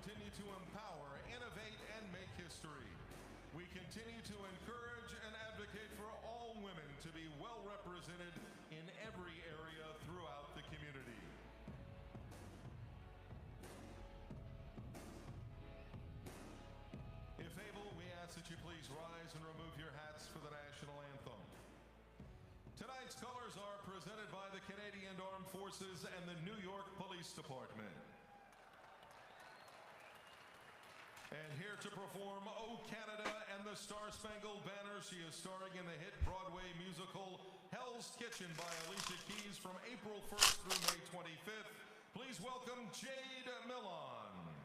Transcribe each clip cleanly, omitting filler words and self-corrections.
continue to empower, innovate, and make history. We continue to encourage and advocate for all women to be well represented in every area throughout the community. If able, we ask that you please rise and remove your hats for the national anthem. Tonight's colors are presented by the Canadian Armed Forces and the New York Police Department. And here to perform "O Canada" and the Star-Spangled Banner, she is starring in the hit Broadway musical Hell's Kitchen by Alicia Keys from April 1st through May 25th. Please welcome Jade Milon.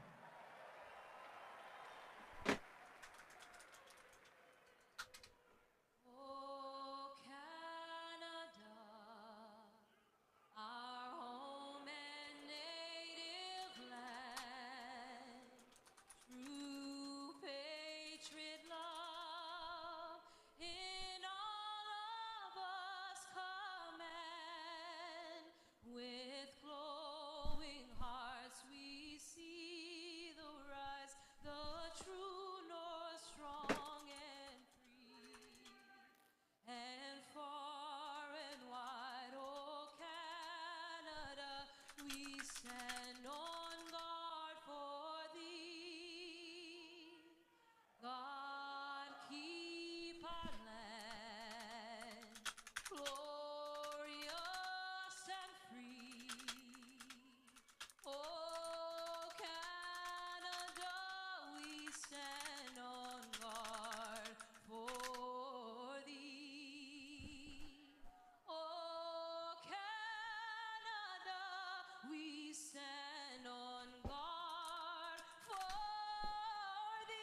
With glowing hearts we see the rise, the true north, strong and free. And far and wide, oh Canada, we stand on guard for thee. God keep our land glorious and free. Oh Canada, we stand on guard for thee. Oh Canada, we stand on guard for thee.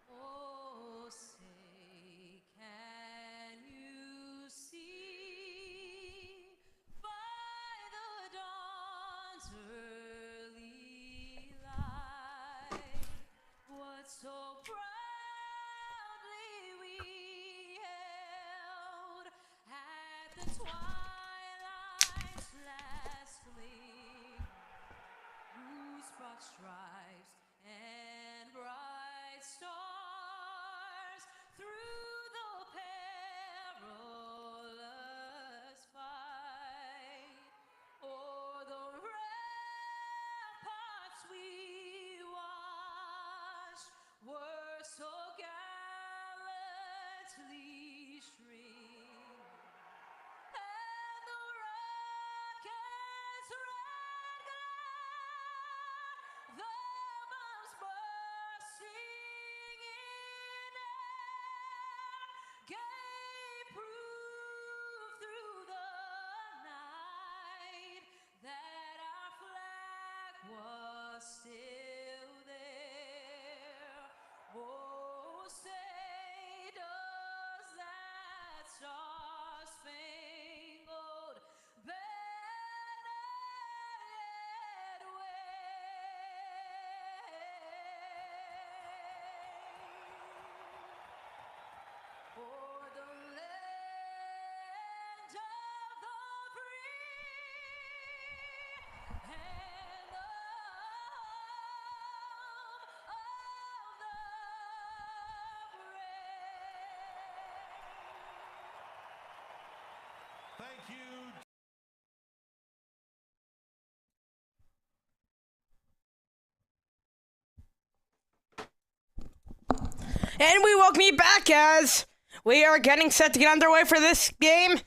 Oh, say, can you see by the dawn's early light what so proudly we held at the twilight's last gleam, whose broad stripes and bright stars through the perilous fight o'er the ramparts we watched were so gallantly streamed, and the rocket's red glare, the bombs bursting in air, gave proof through the night that our flag was still there. Oh, say does that star-spangled banner yet wave o'er the land of the free and the home of the brave. Thank you. And we welcome you back as we are getting set to get underway for this game.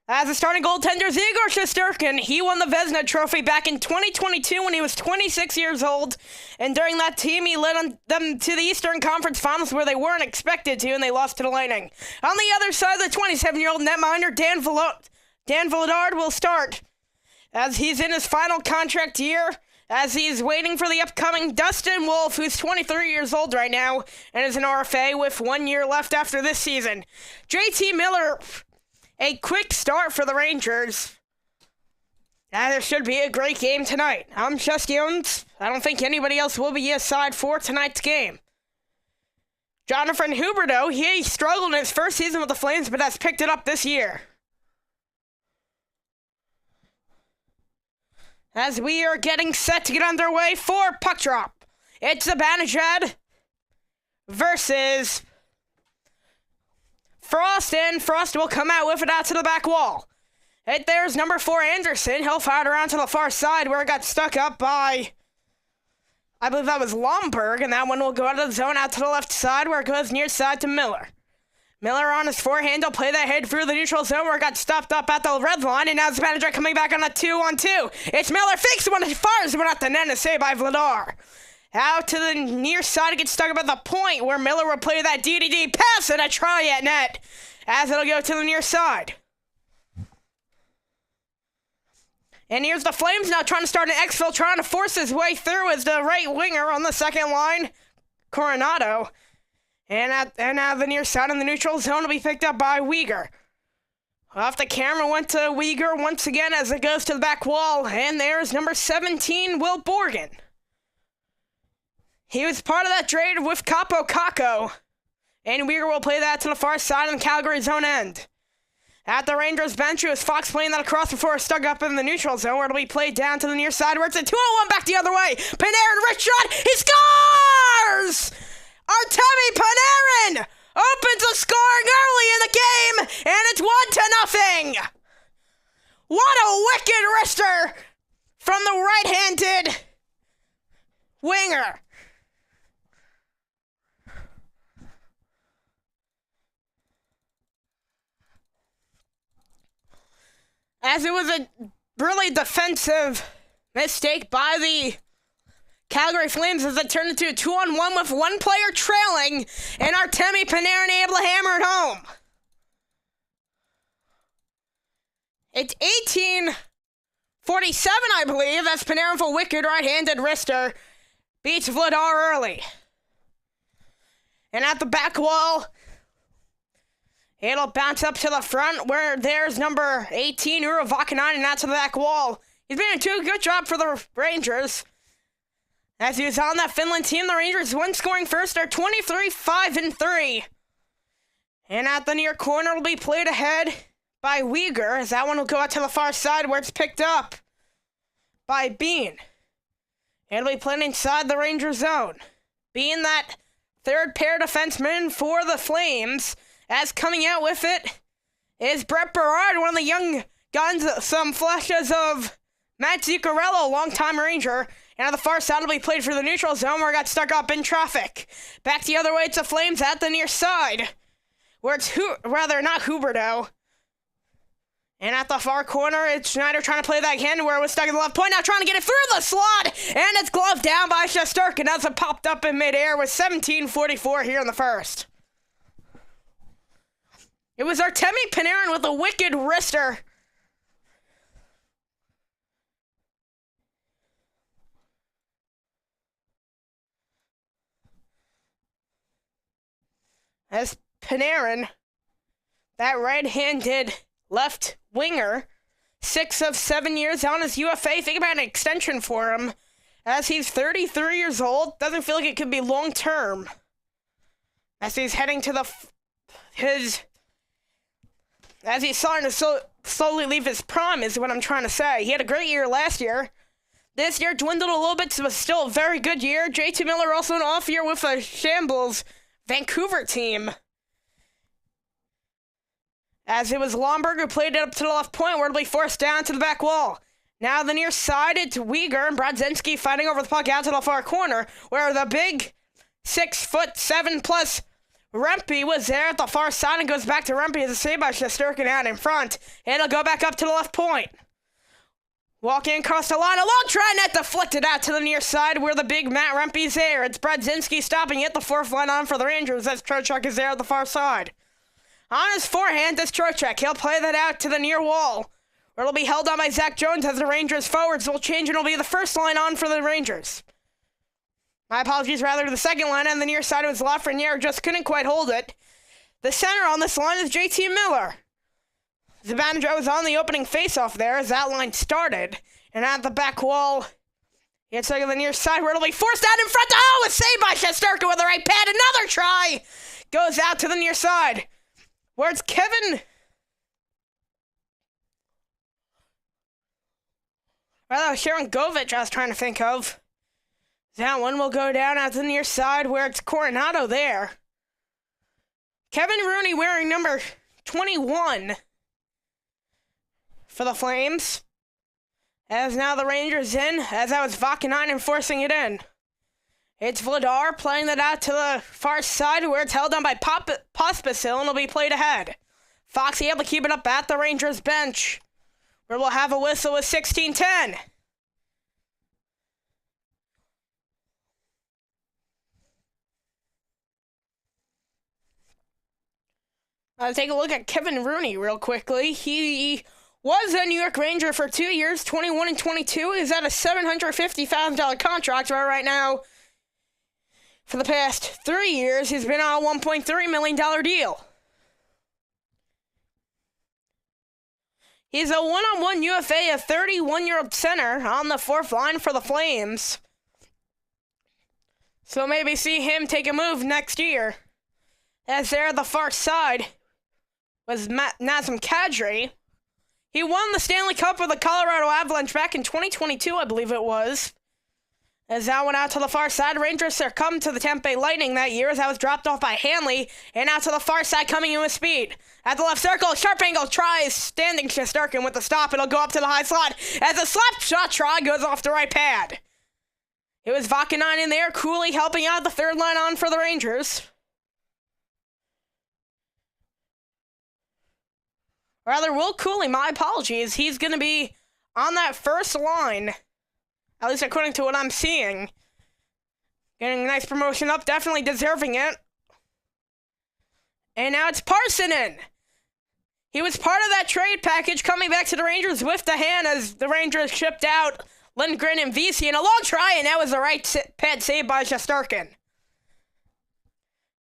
As a starting goaltender is Igor Shesterkin. He won the Vezina Trophy back in 2022 when he was 26 years old. And during that team, he led them to the Eastern Conference Finals where they weren't expected to, and they lost to the Lightning. On the other side, the 27-year-old netminder Dan Vladard will start as he's in his final contract year, as he's waiting for the upcoming Dustin Wolf, who's 23 years old right now and is an RFA with 1 year left after this season. JT Miller, a quick start for the Rangers. There should be a great game tonight. I'm Chess Jones. I don't think anybody else will be aside for tonight's game. Jonathan Huberdeau, he struggled in his first season with the Flames, but has picked it up this year. As we are getting set to get underway for puck drop, it's Zibanejad versus Frost, and Frost will come out with it out to the back wall. Right there's number 4, Anderson. He'll fire it around to the far side where it got stuck up by, I believe that was Lomberg, and that one will go out of the zone out to the left side where it goes near side to Miller. Miller on his forehand, he'll play that head through the neutral zone where it got stopped up at the red line, and now Zibanejad coming back on a 2-on-2. It's Miller, fakes one, he fires one at the net, and saved by Vladar. Out to the near side, it gets stuck up at the point where Miller will play that DDD pass and a try at net, as it'll go to the near side. And here's the Flames now trying to start an exfil, trying to force his way through as the right winger on the second line, Coronado. And out the near side in the neutral zone will be picked up by Weegar. Off the camera went to Weegar once again as it goes to the back wall. And there's number 17, Will Borgen. He was part of that trade with Capo Caco. And Weegar will play that to the far side on the Calgary zone end. At the Rangers bench, it was Fox playing that across before it stuck up in the neutral zone where it'll be played down to the near side where it's a 2-on-1 back the other way. Panarin, rich shot, he scores! Artemi Panarin opens the scoring early in the game, and it's 1-0. What a wicked wrister from the right-handed winger. As it was a really defensive mistake by the Calgary Flames as it turned into a 2-on-1 with one player trailing, and Artemi Panarin able to hammer it home. It's 18:47, I believe, as Panarin for wicked right-handed wrister beats Vladar early. And at the back wall, it'll bounce up to the front where there's number 18, Uro Vakanainen, and out to the back wall. He's been doing a good job for the Rangers. As he was on that Finland team, the Rangers won scoring first. They're 23-5-3. And at the near corner will be played ahead by Weegar, as that one will go out to the far side where it's picked up by Bean. It'll be played inside the Ranger zone. Being that third pair defenseman for the Flames, as coming out with it is Brett Berard, one of the young guns, some flashes of Matt Zuccarello, longtime Ranger. And on the far side, it'll be played for the neutral zone where it got stuck up in traffic. Back the other way, it's the Flames at the near side, where it's not Huberdeau. And at the far corner, it's Schneider trying to play that again where it was stuck in the left point. Now trying to get it through the slot, and it's gloved down by Shesterkin as it popped up in midair with 17:44 here in the first. It was Artemi Panarin with a wicked wrister. As Panarin, that right-handed left winger, 6 of 7 years on his UFA. Think about an extension for him, as he's 33 years old. Doesn't feel like it could be long-term. As he's heading to as he's starting to slowly leave his prime is what I'm trying to say. He had a great year last year. This year dwindled a little bit, but still a very good year. JT Miller also an off year with a shambles Vancouver team. As it was Lomberg who played it up to the left point where it'll be forced down to the back wall. Now the near side, it's Weegar and Brodzinski fighting over the puck out to the far corner where the big 6'7" Rempe was there at the far side and goes back to Rempe as a save by Shesterkin out in front. And it'll go back up to the left point. Walking across the line, a long try net deflected out to the near side where the big Matt Rempe's there. It's Brodzinski stopping it, the fourth line on for the Rangers as Trocheck is there at the far side. On his forehand, it's Trocheck. He'll play that out to the near wall, where it'll be held on by Zach Jones as the Rangers forwards will change and it'll be the first line on for the Rangers. My apologies, rather, to the second line on the near side was Lafreniere, just couldn't quite hold it. The center on this line is JT Miller. Zibanejad was on the opening faceoff there as that line started. And at the back wall, It's like on the near side where it'll be forced out in front. Oh, it's saved by Shesterkin with the right pad. Another try goes out to the near side where it's Kevin. Well, Sharon Govich I was trying to think of. That one will go down out to the near side where it's Coronado there. Kevin Rooney wearing number 21 for the Flames. As now the Rangers in, as that was Vakanainen forcing it in. It's Vladar playing that out to the far side where it's held on by Pospisil and it'll be played ahead. Foxy able to keep it up at the Rangers bench, where we'll have a whistle with 16:10. Let's take a look at Kevin Rooney real quickly. He was a New York Ranger for 2 years, 21 and 22. He's at a $750,000 contract right now. For the past 3 years, he's been on a $1.3 million deal. He's a one-on-one UFA, a 31-year-old center on the fourth line for the Flames. So maybe see him take a move next year. As there at the far side was Nazem Kadri. He won the Stanley Cup with the Colorado Avalanche back in 2022, I believe it was. As that went out to the far side, Rangers succumbed to the Tampa Bay Lightning that year as that was dropped off by Hanley, and out to the far side coming in with speed. At the left circle, sharp angle tries standing Shesterkin with the stop. It'll go up to the high slot as a slap shot try goes off the right pad. It was Vakanainen in there, Cooley helping out the third line on for the Rangers. Rather, Will Cooley, my apologies. He's going to be on that first line, at least according to what I'm seeing. Getting a nice promotion up, definitely deserving it. And now it's Parsonen. He was part of that trade package coming back to the Rangers with the hand as the Rangers shipped out Lindgren and Vesey in a long try, and that was the right pad save by Shesterkin.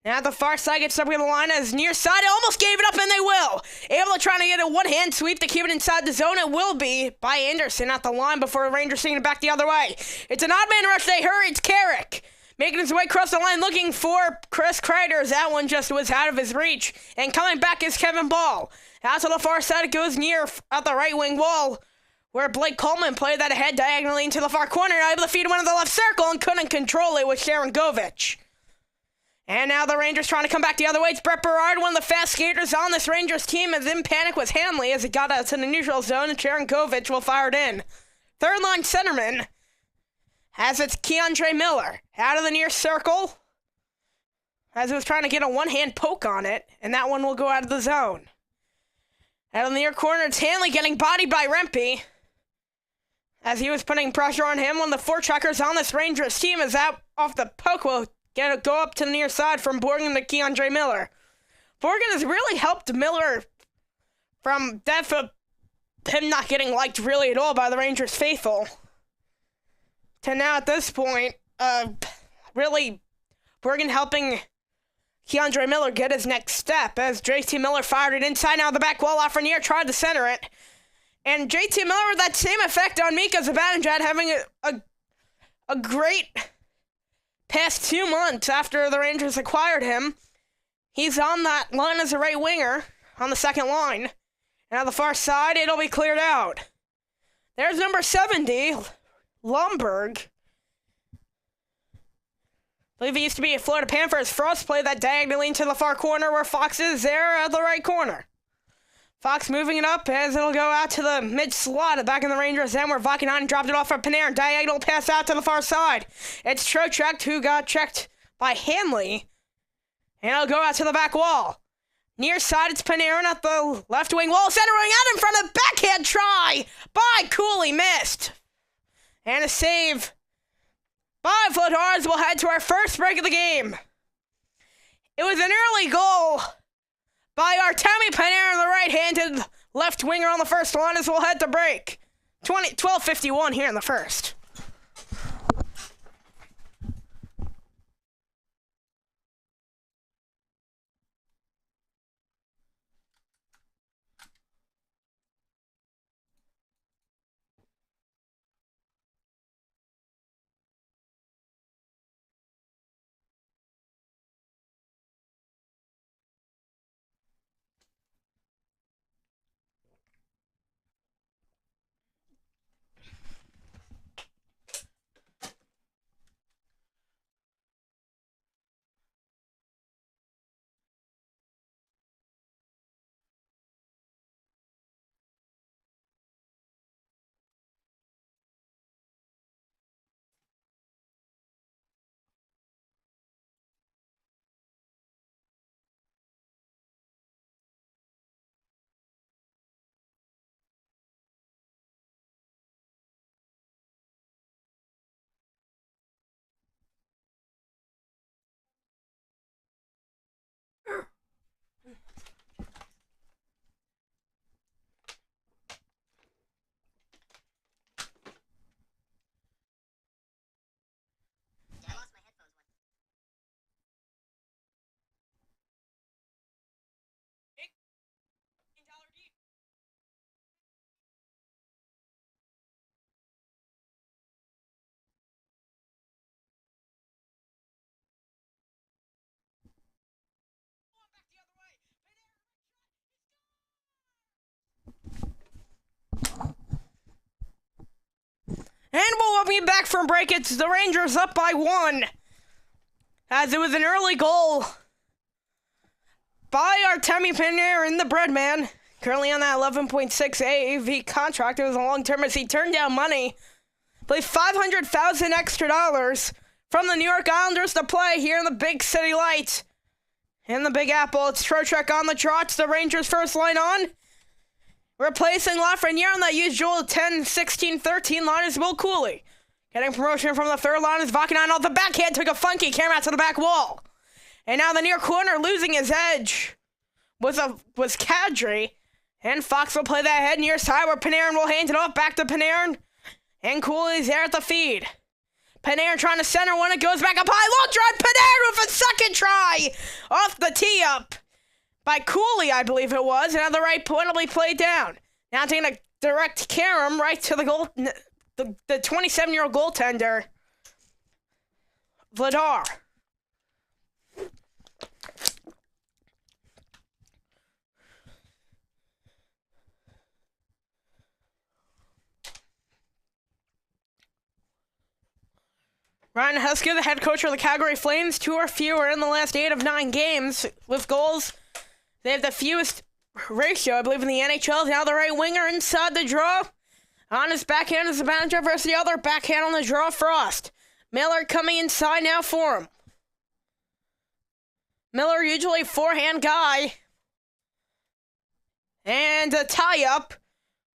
Now the far side gets up with the line as near side almost gave it up, and they will. Able to try to get a one-hand sweep to keep it inside the zone. It will be by Anderson at the line before the Rangers send it back the other way. It's an odd man rush. They hurry. It's Carrick making his way across the line looking for Chris Kreider. That one just was out of his reach. And coming back is Kevin Ball. Out to the far side it goes near at the right wing wall where Blake Coleman played that ahead diagonally into the far corner. Able to feed one in the left circle and couldn't control it with Sharon Govich. And now the Rangers trying to come back the other way. It's Brett Berard, one of the fast skaters on this Rangers team, as in panic was Hanley as it got out to the neutral zone, and Sharon Govich will fire it in. Third line centerman as it's Keandre Miller out of the near circle as he was trying to get a one-hand poke on it, and that one will go out of the zone. Out of the near corner, it's Hanley getting bodied by Rempe as he was putting pressure on him. One of the four-checkers on this Rangers team is out off the poke will go up to the near side from Borgen to Keandre Miller. Borgen has really helped Miller from that of him not getting liked really at all by the Rangers faithful. To now at this point, really Borgen helping Keandre Miller get his next step as JT Miller fired it inside. Now the back wall off Renier tried to center it. And JT Miller with that same effect on Mika Zibanejad having a great past 2 months after the Rangers acquired him. He's on that line as a right winger on the second line. And on the far side, it'll be cleared out. There's number 70, Lomberg. I believe he used to be a Florida Panthers. Frost played that diagonally into the far corner where Fox is there at the right corner. Fox moving it up as it'll go out to the mid-slot back in the Rangers end where Vakanainen dropped it off for Panarin. Diagonal pass out to the far side. It's Trocheck who got checked by Hanley. And it'll go out to the back wall. Near side, it's Panarin at the left wing wall. Centering out in front of backhand try by Cooley. Missed. And a save by Vladar. We'll head to our first break of the game. It was an early goal by Artemi Panarin, the right-handed left winger on the first line, as we'll head to break. 12:51 here in the first. welcome you back from break. It's the Rangers up by 1. As it was an early goal by Artemi Panarin, the Breadman. Currently on that 11.6 AAV contract. It was a long term as he turned down money. Played $500,000 extra dollars from the New York Islanders to play here in the Big City Lights. In the Big Apple, it's Trocheck on the trot. The Rangers' first line on. Replacing Lafreniere on that usual 10, 16, 13 line is Will Cooley. Getting promotion from the third line is Vakanainen off the backhand. Took a funky camera out to the back wall. And now the near corner losing his edge was Kadri. And Fox will play that head near side where Panarin will hand it off back to Panarin. And Cooley's there at the feed. Panarin trying to center one. It goes back up high. Long drive. Panarin with a second try. Off the tee up by Cooley, I believe it was. And on the right point will be played down. Now taking a direct carom right to the goal. The 27-year-old goaltender, Vladar. Ryan Husker, the head coach of the Calgary Flames, 2 or fewer in the last 8 of 9 games with goals. They have the fewest ratio, I believe, in the NHL. Now the right winger inside the draw. On his backhand is the manager versus the other backhand on the draw, Frost. Miller coming inside now for him. Miller, usually forehand guy. And a tie-up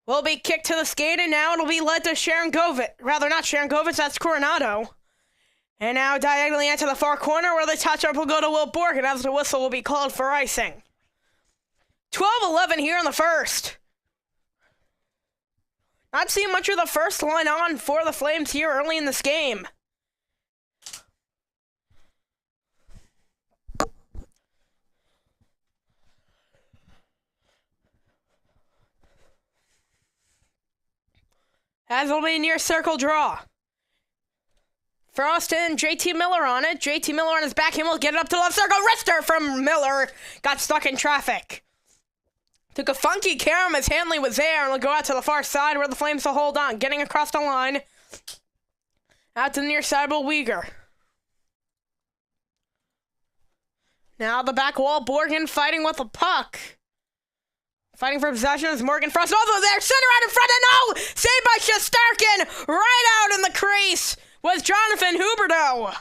will be kicked to the skate, and now it'll be led to Sharon Govich. Rather, not Sharon Govich, that's Coronado. And now diagonally into the far corner where the touch-up will go to Will Borgen as the whistle will be called for icing. 12-11 here in the first. Not seeing much of the first line on for the Flames here early in this game. As will be near circle draw. Frost and JT Miller on it. JT Miller on his backhand will get it up to the left circle. Wrister from Miller. Got stuck in traffic. Took a funky carom as Hanley was there and will go out to the far side where the Flames will hold on. Getting across the line. Out to the near side will Uyghur. Now the back wall. Borgen fighting with the puck. Fighting for possession is Morgan Frost. Also there. Center out in front and no! Saved by Shesterkin. Right out in the crease was Jonathan Huberdeau.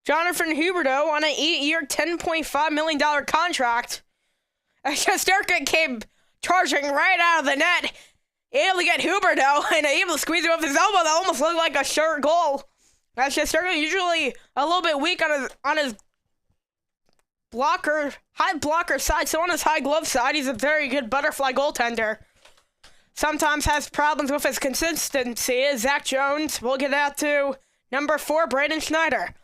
Jonathan Huberdeau on an 8-year, $10.5 million contract. Shesterkin came charging right out of the net. Able to get Huberdeau and able to squeeze it off his elbow. That almost looked like a sure goal. Shesterkin usually a little bit weak on his blocker, high blocker side. So on his high glove side, he's a very good butterfly goaltender. Sometimes has problems with his consistency. Zach Jones will get out to number 4, Braden Schneider.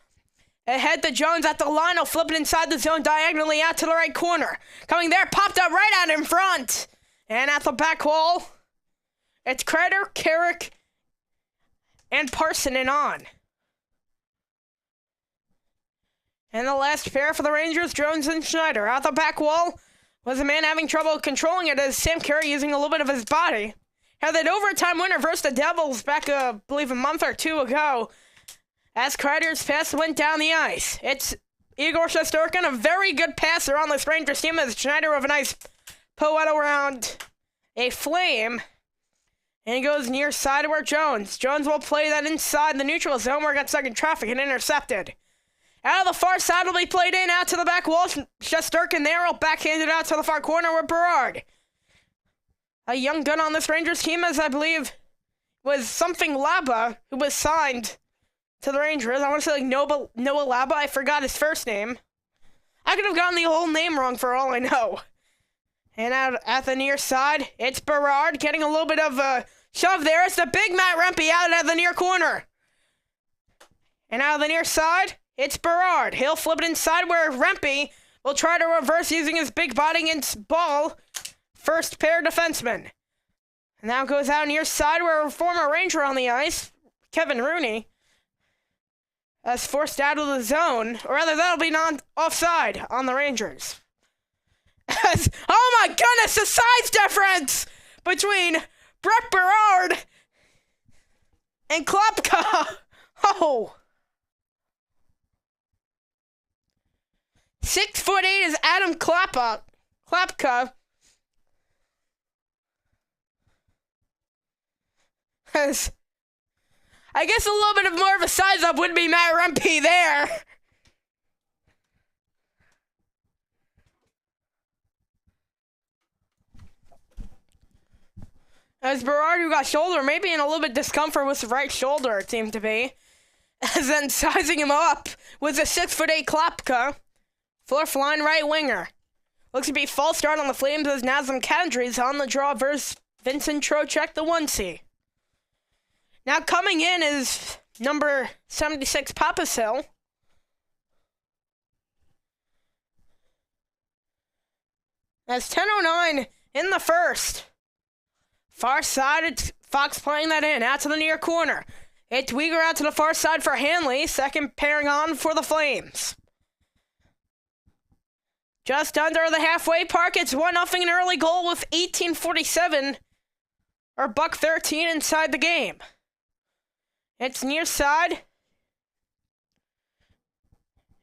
Ahead to Jones at the line. He'll flip it inside the zone diagonally out to the right corner. Coming there, popped up right out in front. And at the back wall, it's Kreider, Carrick, and Parsonen on. And the last pair for the Rangers, Jones and Schneider. Out the back wall was a man having trouble controlling it as Sam Carey using a little bit of his body. Had that overtime winner versus the Devils back, I believe, a month or 2 ago. As Kreider's pass went down the ice. It's Igor Shesterkin, a very good passer on this Rangers team, as Schneider with a nice poet around a flame. And he goes near side where Jones. Jones will play that inside the neutral zone where it got stuck in traffic and intercepted. Out of the far side will be played in, out to the back wall. Shesterkin there will backhand it out to the far corner with Berard. A young gun on this Rangers team, as I believe was something Laba, who was signed to the Rangers. I want to say like Noah Laba. I forgot his first name. I could have gotten the whole name wrong for all I know. And out at the near side, it's Berard getting a little bit of a shove there. It's the big Matt Rempe out at the near corner. And out of the near side, it's Berard. He'll flip it inside where Rempe will try to reverse using his big body against ball. First pair defenseman. And now goes out near side where a former Ranger on the ice, Kevin Rooney, is forced out of the zone. Or rather, that'll be offside on the Rangers. Oh my goodness, the size difference between Brett Berard and Klopka. Oh. 6'8" is Adam Klopka. I guess a little bit of more of a size up would be Matt Rempe there. As Berard, who got shoulder, maybe in a little bit discomfort with the right shoulder, it seemed to be. As then sizing him up was a 6'8" Klopka, fourth line right winger. Looks to be false start on the Flames as Nazem Kadri's on the draw versus Vincent Trocheck, the 1C. Now coming in is number 76 Papasil. That's 10:09 in the first. Far side, it's Fox playing that in, out to the near corner. It's Weegar out to the far side for Hanley, second pairing on for the Flames. Just under the halfway mark, it's 1-0 an early goal with 18:47, or $1.13 inside the game. It's near side.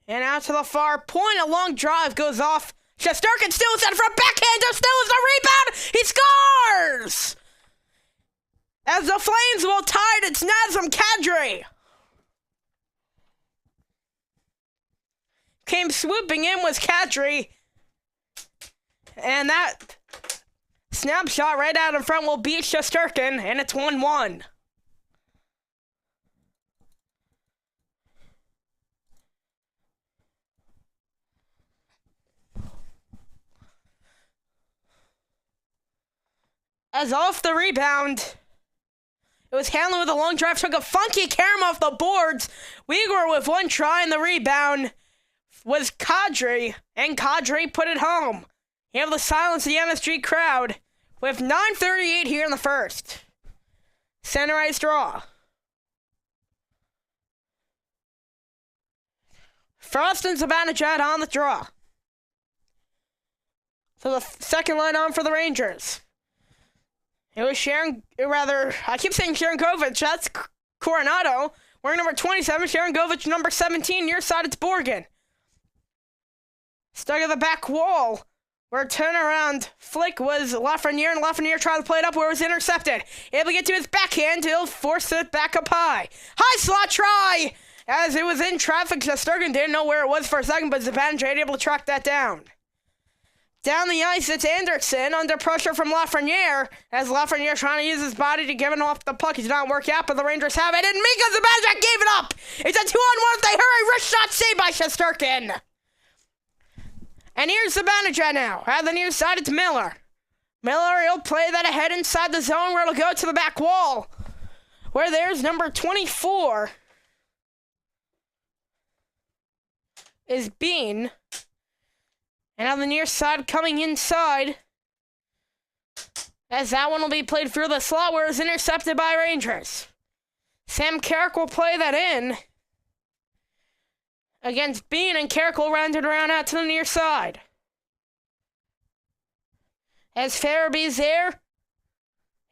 And out to the far point, a long drive goes off. Shesterkin still is at for a backhander, still is a rebound! He scores! As the Flames will tie it, it's Nazem Kadri. Came swooping in was Kadri. And that snapshot right out in front will beat Shesterkin, and it's 1-1. As off the rebound, it was Hanley with a long drive, took a funky carom off the boards. Weegar with one try, and the rebound was Kadri, and Kadri put it home. You have the silence of the MSG crowd with 9:38 here in the first. Center ice draw. Frost and Zibanejad on the draw. So the second line on for the Rangers. It was I keep saying Sharon Govich, that's Coronado. Wearing number 27, Sharon Govich, number 17, near side, it's Borgen. Stuck at the back wall, where turnaround flick was Lafreniere, and Lafreniere tried to play it up where it was intercepted. Able to get to his backhand, he'll force it back up high. High slot try! As it was in traffic, Shesterkin didn't know where it was for a second, but Zibanejad able to track that down. Down the ice, it's Anderson under pressure from Lafreniere, as Lafreniere trying to use his body to give it off the puck. It did not work out, but the Rangers have it, and Mika Zibanejad gave it up! It's a 2-on-1 if they hurry, wrist shot saved by Shesterkin! And here's Zibanejad now. At the near side, it's Miller. Miller, he'll play that ahead inside the zone where it'll go to the back wall, where there's number 24 is Bean. And on the near side, coming inside, as that one will be played through the slot where it's intercepted by Rangers. Sam Carrick will play that in against Bean, and Carrick will round it around out to the near side. As Farabee's there,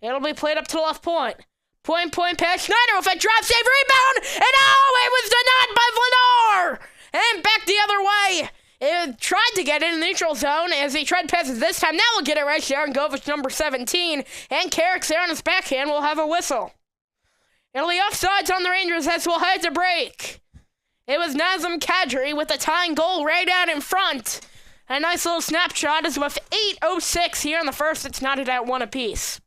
it'll be played up to the left point. Point pass, Schneider with a drop save rebound, and it was denied by Vladar! And back the other way. It tried to get in the neutral zone as he tried passes this time. Now we'll get it right. Sharon Govich, number 17, and Carrick's there on his backhand will have a whistle. It'll be offsides on the Rangers as we'll head to break. It was Nazem Kadri with a tying goal right out in front. A nice little snapshot is with 8:06 here in the first. It's knotted at 1 apiece.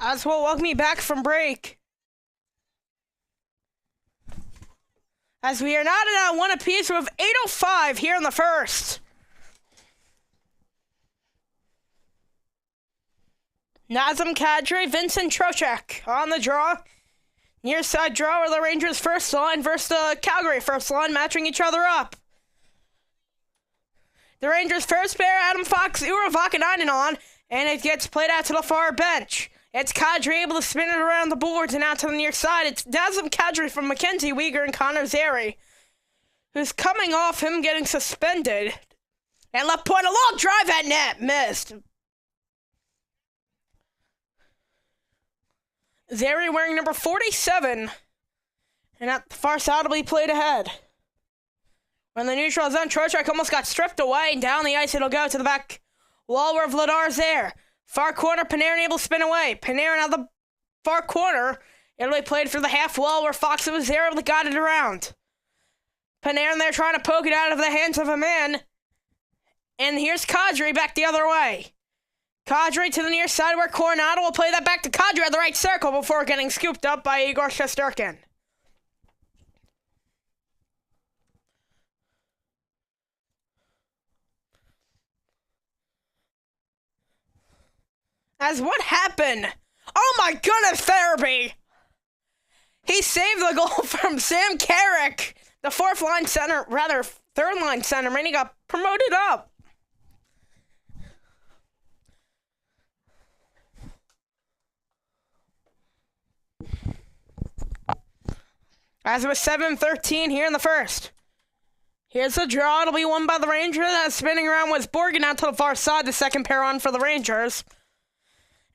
As well, welcome me back from break. As we are not at one apiece with 8:05 here in the first. Nazem Kadri, Vincent Trocheck on the draw. Near side draw where the Rangers first line versus the Calgary first line matching each other up. The Rangers first pair, Adam Fox, Ura Vakanainen on, and it gets played out to the far bench. It's Kadri able to spin it around the boards and out to the near side. It's Nazem Kadri from Mackenzie Weegar and Connor Zary, who's coming off him getting suspended. And left point, a long drive at net, missed. Zary wearing number 47, and at the far side will be played ahead. When the neutral zone, Trocheck almost got stripped away, and down the ice it'll go to the back wall where Vladar's there. Far corner, Panarin able to spin away. Panarin out the far corner. It'll be played for the half wall where Fox was there able to guide it around. Panarin there trying to poke it out of the hands of a man. And here's Kadri back the other way. Kadri to the near side where Coronado will play that back to Kadri at the right circle before getting scooped up by Igor Shesterkin. As what happened? Oh my goodness, Therapy! He saved the goal from Sam Carrick, the third line center, and he got promoted up. As it was 7-13 here in the first. Here's the draw. It'll be won by the Rangers. That spinning around was Borgen out to the far side. The second pair on for the Rangers.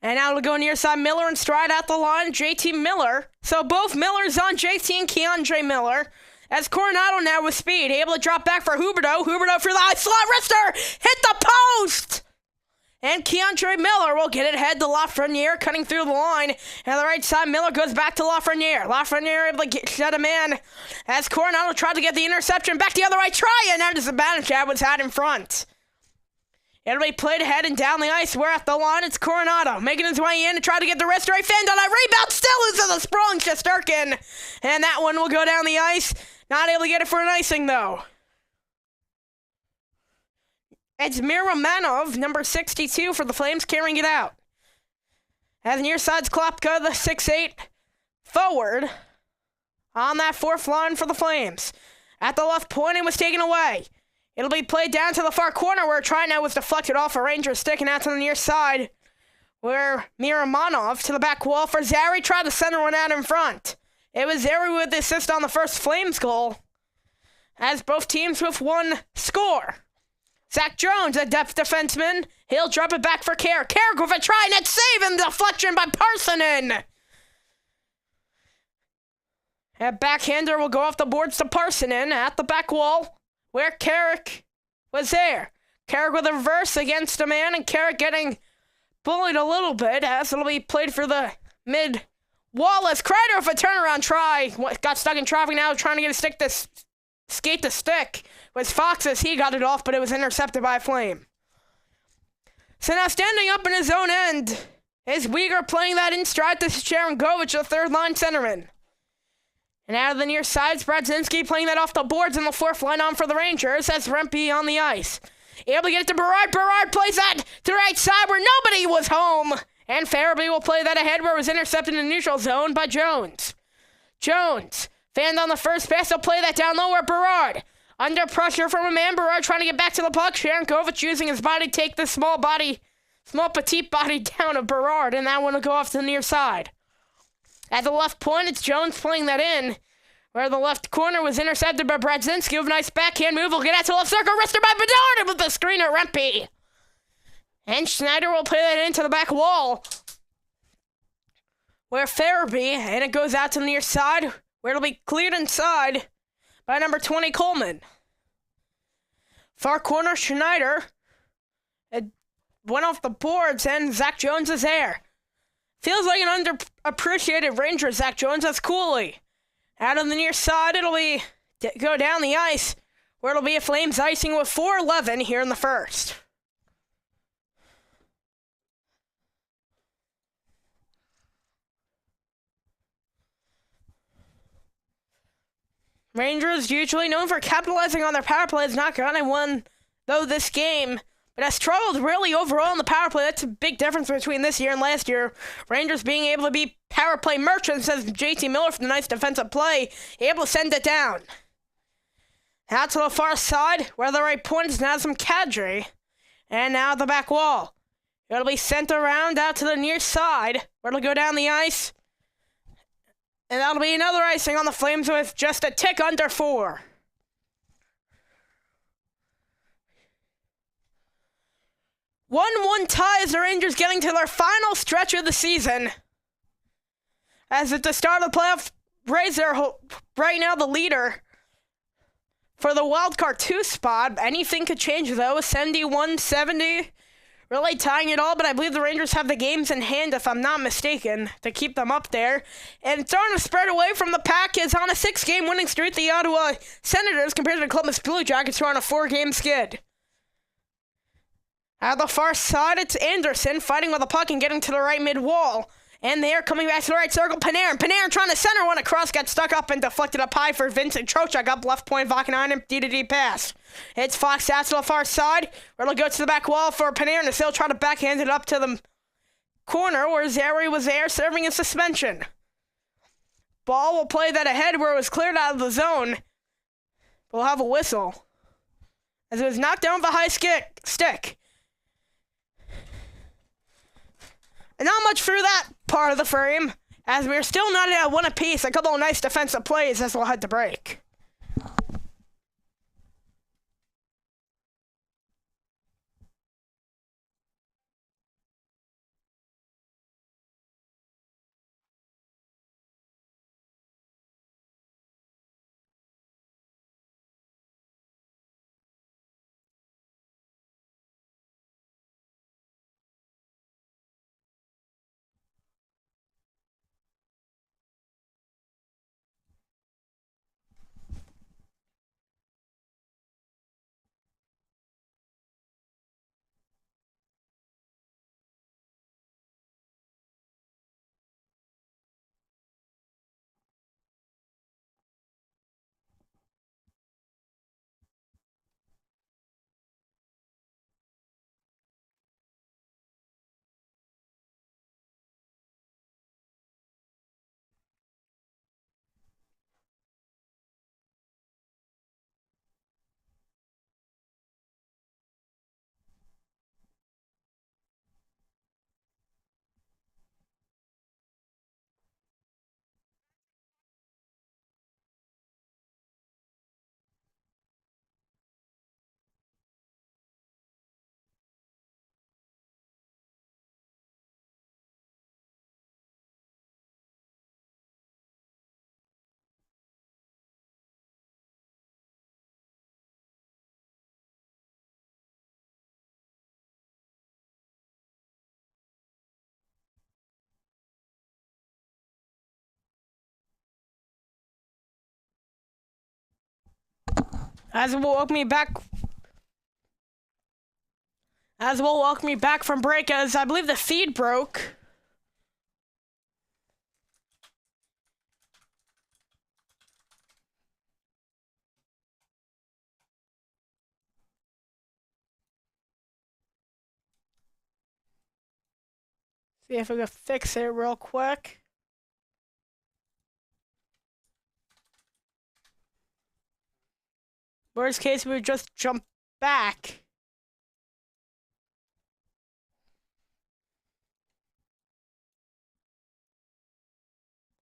And now it'll go near side. Miller and Stride at the line. JT Miller. So both Millers on JT and Keandre Miller. As Coronado now with speed. Able to drop back for Huberdeau. Huberdeau for the high slot. Wrister hit the post. And Keandre Miller will get it ahead to Lafreniere, cutting through the line. And on the right side, Miller goes back to Lafreniere. Lafreniere able to shut him in. As Coronado tried to get the interception. Back the other way, try and that is the advantage that was had in front. It'll be played ahead and down the ice. We're at the line. It's Coronado making his way in to try to get the wrist. Right fend on a rebound. Still loses the sprung, Shesterkin. And that one will go down the ice. Not able to get it for an icing, though. It's Miromanov, number 62 for the Flames, carrying it out. As near side's Klopka, the 6'8", forward on that fourth line for the Flames. At the left point, it was taken away. It'll be played down to the far corner where Trina was deflected off a Ranger, sticking out to the near side where Miromanov to the back wall for Zary, tried to center one out in front. It was Zary with the assist on the first Flames goal, as both teams with one score. Zach Jones, a depth defenseman. He'll drop it back for Carrick. Carrick with a try, net save and deflection by Parsonen. A backhander will go off the boards to Parsonen at the back wall where Carrick was there. Carrick with a reverse against a man, and Carrick getting bullied a little bit as it'll be played for the mid wall as Kreider with a turnaround try. Got stuck in traffic now, trying to get a stick to skate the stick. Was Fox as he got it off, but it was intercepted by a Flame. So now standing up in his own end is Weegar playing that in stride to Sharon Govich, the third line centerman. And out of the near sides, Bradzinski playing that off the boards in the fourth line on for the Rangers as Rempe on the ice. Able to get it to Berard. Berard plays that to the right side where nobody was home. And Farabee will play that ahead where it was intercepted in the neutral zone by Jones. Jones, fanned on the first pass, he'll play that down low where Berard. Under pressure from a man, Berard trying to get back to the puck. Sharankovich using his body to take the small petite body down of Berard, and that one will go off to the near side. At the left point, it's Jones playing that in, where the left corner was intercepted by Bradzinski with a nice backhand move. Will get out to the left circle, wristed by Bedard with the screen at Rempe. And Schneider will play that into the back wall, where Farabee, and it goes out to the near side, where it'll be cleared inside by number 20, Coleman. Far corner, Schneider. It went off the boards, and Zach Jones is there. Feels like an underappreciated Ranger, Zach Jones. That's Cooley. Out on the near side, it'll be go down the ice, where it'll be a Flames icing with 4:11 here in the first. Rangers, usually known for capitalizing on their power plays, not gotten one, though, this game. But has struggled really overall in the power play. That's a big difference between this year and last year. Rangers being able to be power play merchants, as JT Miller for the nice defensive play, able to send it down. Out to the far side, where the right point is now some CALGARY. And now the back wall. It'll be sent around out to the near side, where it'll go down the ice. And that'll be another icing on the Flames with just a tick under 4. One tie as the Rangers getting to their final stretch of the season. As at the start of the playoff race, they're right now the leader for the wildcard 2 spot. Anything could change, though. 71-70, really tying it all, but I believe the Rangers have the games in hand, if I'm not mistaken, to keep them up there. And starting to spread away from the pack is on a 6-game winning streak. The Ottawa Senators, compared to the Columbus Blue Jackets, who are on a 4-game skid. At the far side, it's Anderson fighting with the puck and getting to the right mid-wall. And they're coming back to the right circle. Panarin trying to center one across, got stuck up and deflected up high for Vincent Trocheck up left point, Vakanainen, D-to-D pass. It's Fox out to the far side, where it'll go to the back wall for Panarin to still try to backhand it up to the corner, where Zary was there serving in suspension. Ball will play that ahead where it was cleared out of the zone. We'll have a whistle, as it was knocked down with a high stick. And not much through that part of the frame, as we're still not at 1 apiece. A couple of nice defensive plays as we'll head to break. As will welcome me back from break, as I believe the feed broke. See if we can fix it real quick. Worst case, we would just jump back.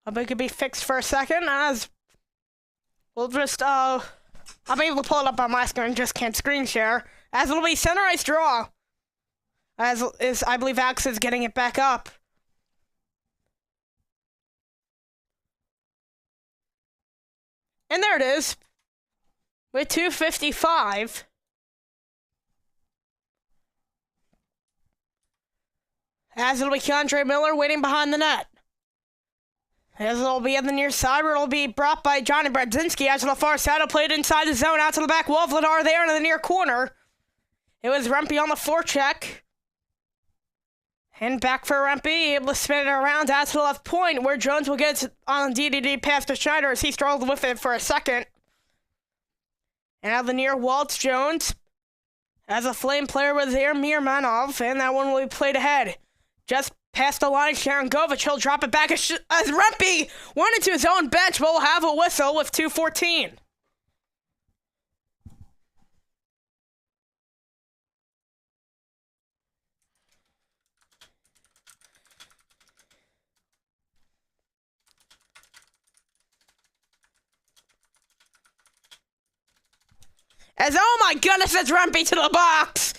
Hope it could be fixed for a second, as we'll just, I'm able to pull it up on my screen, just can't screen share. As it'll be center ice draw. As is, I believe Alex is getting it back up. And there it is. With 2:55. As it'll be Keandre Miller waiting behind the net. As it'll be on the near side, where it'll be brought by Johnny Bradzinski. Out to the far side, it'll play it inside the zone, out to the back wall. Vladar there in the near corner. It was Rempe on the forecheck. And back for Rempe, able to spin it around out to the left point, where Jones will get on DDD past to Schneider as he struggled with it for a second. And out of the near Waltz Jones. As a Flame player was there, Mirmanov, and that one will be played ahead. Just past the line, Sharon Govich, he'll drop it back as Rempe went into his own bench, but will have a whistle with 2:14. As, oh my goodness, it's Rempe to the box!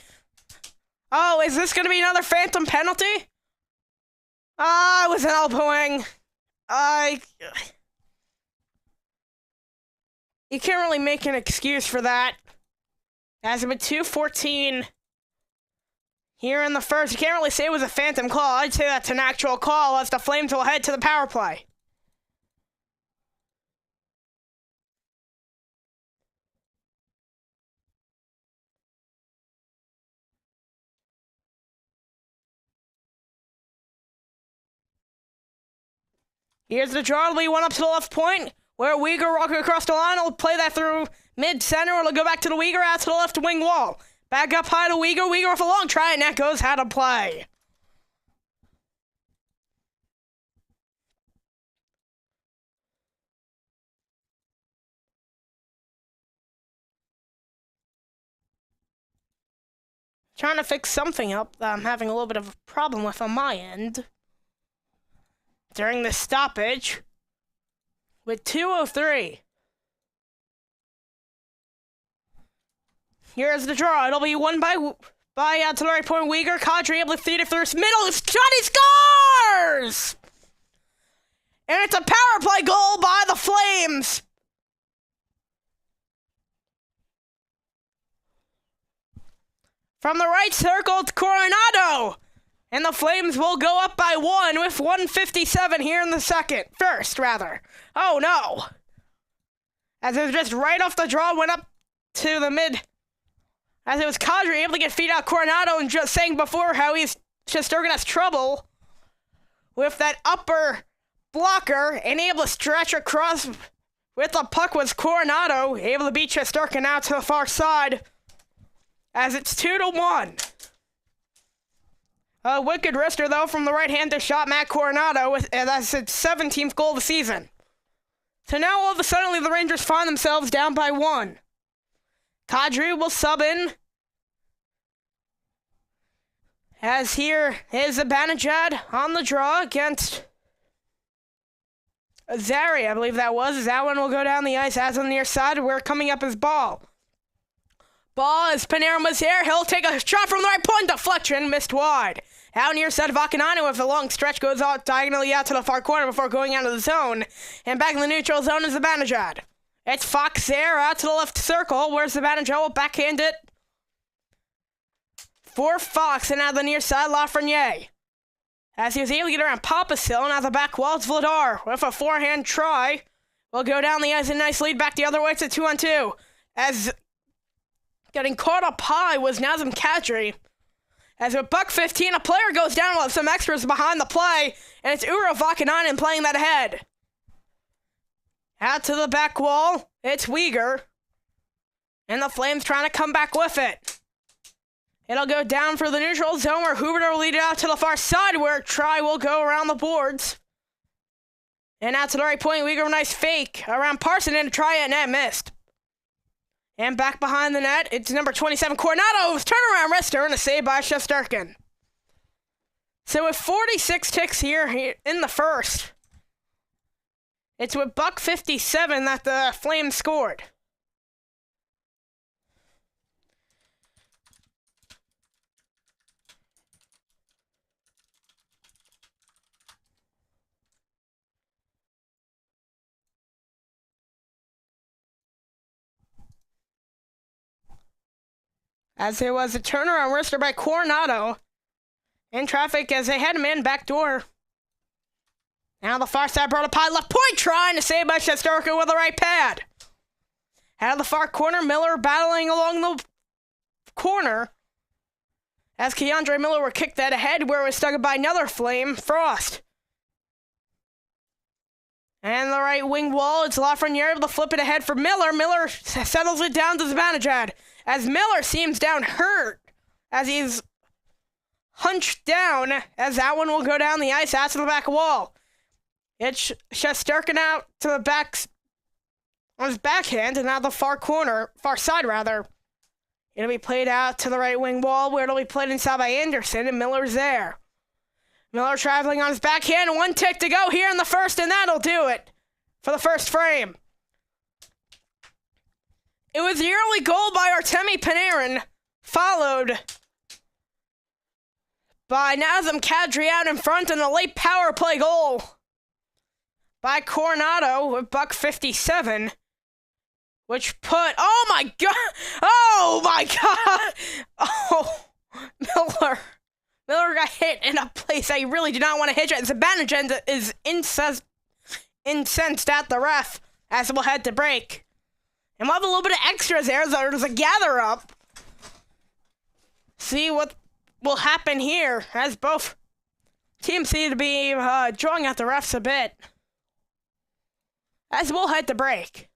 Oh, is this gonna be another phantom penalty? It was an elbowing. You can't really make an excuse for that. As with 2:14 here in the first, you can't really say it was a phantom call. I'd say that's an actual call as the Flames will head to the power play. Here's the draw. It'll be one up to the left point, where Uyghur walking across the line. Will play that through mid-center. It'll go back to the Uyghur, out to the left wing wall. Back up high to Uyghur. Uyghur with a long try, and that goes how to play. Trying to fix something up that I'm having a little bit of a problem with on my end. During the stoppage, with 2:03. Here's the draw. It'll be won by out to the right point. Uyghur, Kadri able to feed it through his middle. Shot, he scores! And it's a power play goal by the Flames. From the right circle to Coronado. And the Flames will go up by 1 with 1:57 here in the first. Oh no. As it was just right off the draw, went up to the mid. As it was Kadri able to get feed out Coronado, and just saying before how Shesterkin has trouble with that upper blocker and able to stretch across with the puck was Coronado, able to beat Shesterkin out to the far side. As it's 2-1. A wicked wrister, though, from the right-hander shot, Matt Coronado, and that's his 17th goal of the season. So now, all of a sudden, the Rangers find themselves down by 1. Kadri will sub in. As here is Zibanejad on the draw against Zary, I believe that was. That one will go down the ice as on the near side, where coming up is Ball. Ball is Panarin was there. He'll take a shot from the right point. Deflection missed wide. Out near side, Vakananu with a long stretch goes out diagonally out to the far corner before going out of the zone. And back in the neutral zone is Zibanejad. It's Fox there out to the left circle. Where's Zibanejad? Will backhand it for Fox. And out of the near side, Lafreniere. As he was able to get around Papasil, and out the back wall, it's Vladar with a forehand try. Will go down the ice, a nice lead back the other way. It's a 2-on-2. As getting caught up high was Nazem Kadri. As with buck 15, a player goes down with some extras behind the play, and it's Uro Vakanainen playing that ahead. Out to the back wall, it's Uyghur. And the Flames trying to come back with it. It'll go down for the neutral zone where Huberter will lead it out to the far side where a try will go around the boards. And out to the right point, Uyghur, nice fake around Parson and a try at net missed. And back behind the net, it's number 27, Coronado's turnaround wrister and a save by Shesterkin. So with 46 ticks here in the first, it's with buck 57 that the Flames scored. As there was a turnaround wrister by Coronado. In traffic as they had him in back door. Now the far side brought up high left point, trying to save by Shesterkin with the right pad. Out of the far corner, Miller battling along the corner. As Keandre Miller were kicked that ahead where it was stuck by another Flame, Frost. And the right wing wall, it's Lafreniere able to flip it ahead for Miller. Miller settles it down to Zibanejad. As Miller seems down hurt, as he's hunched down, as that one will go down the ice after the back wall. It's Shesterkin out to the back on his backhand, and now the far side rather. It'll be played out to the right wing wall, where it'll be played inside by Anderson, and Miller's there. Miller traveling on his backhand, 1 tick to go here in the first, and that'll do it for the first frame. It was the early goal by Artemi Panarin, followed by Nazem Kadri out in front, and a late power play goal by Coronado with $1.57, which put, oh my god, Miller got hit in a place that he really did not want to hit it. Zibanejad is incensed at the ref as we'll head to break. And we'll have a little bit of extras there, so there's a gather up. See what will happen here, as both teams seem to be drawing at the refs a bit. As we'll head to break.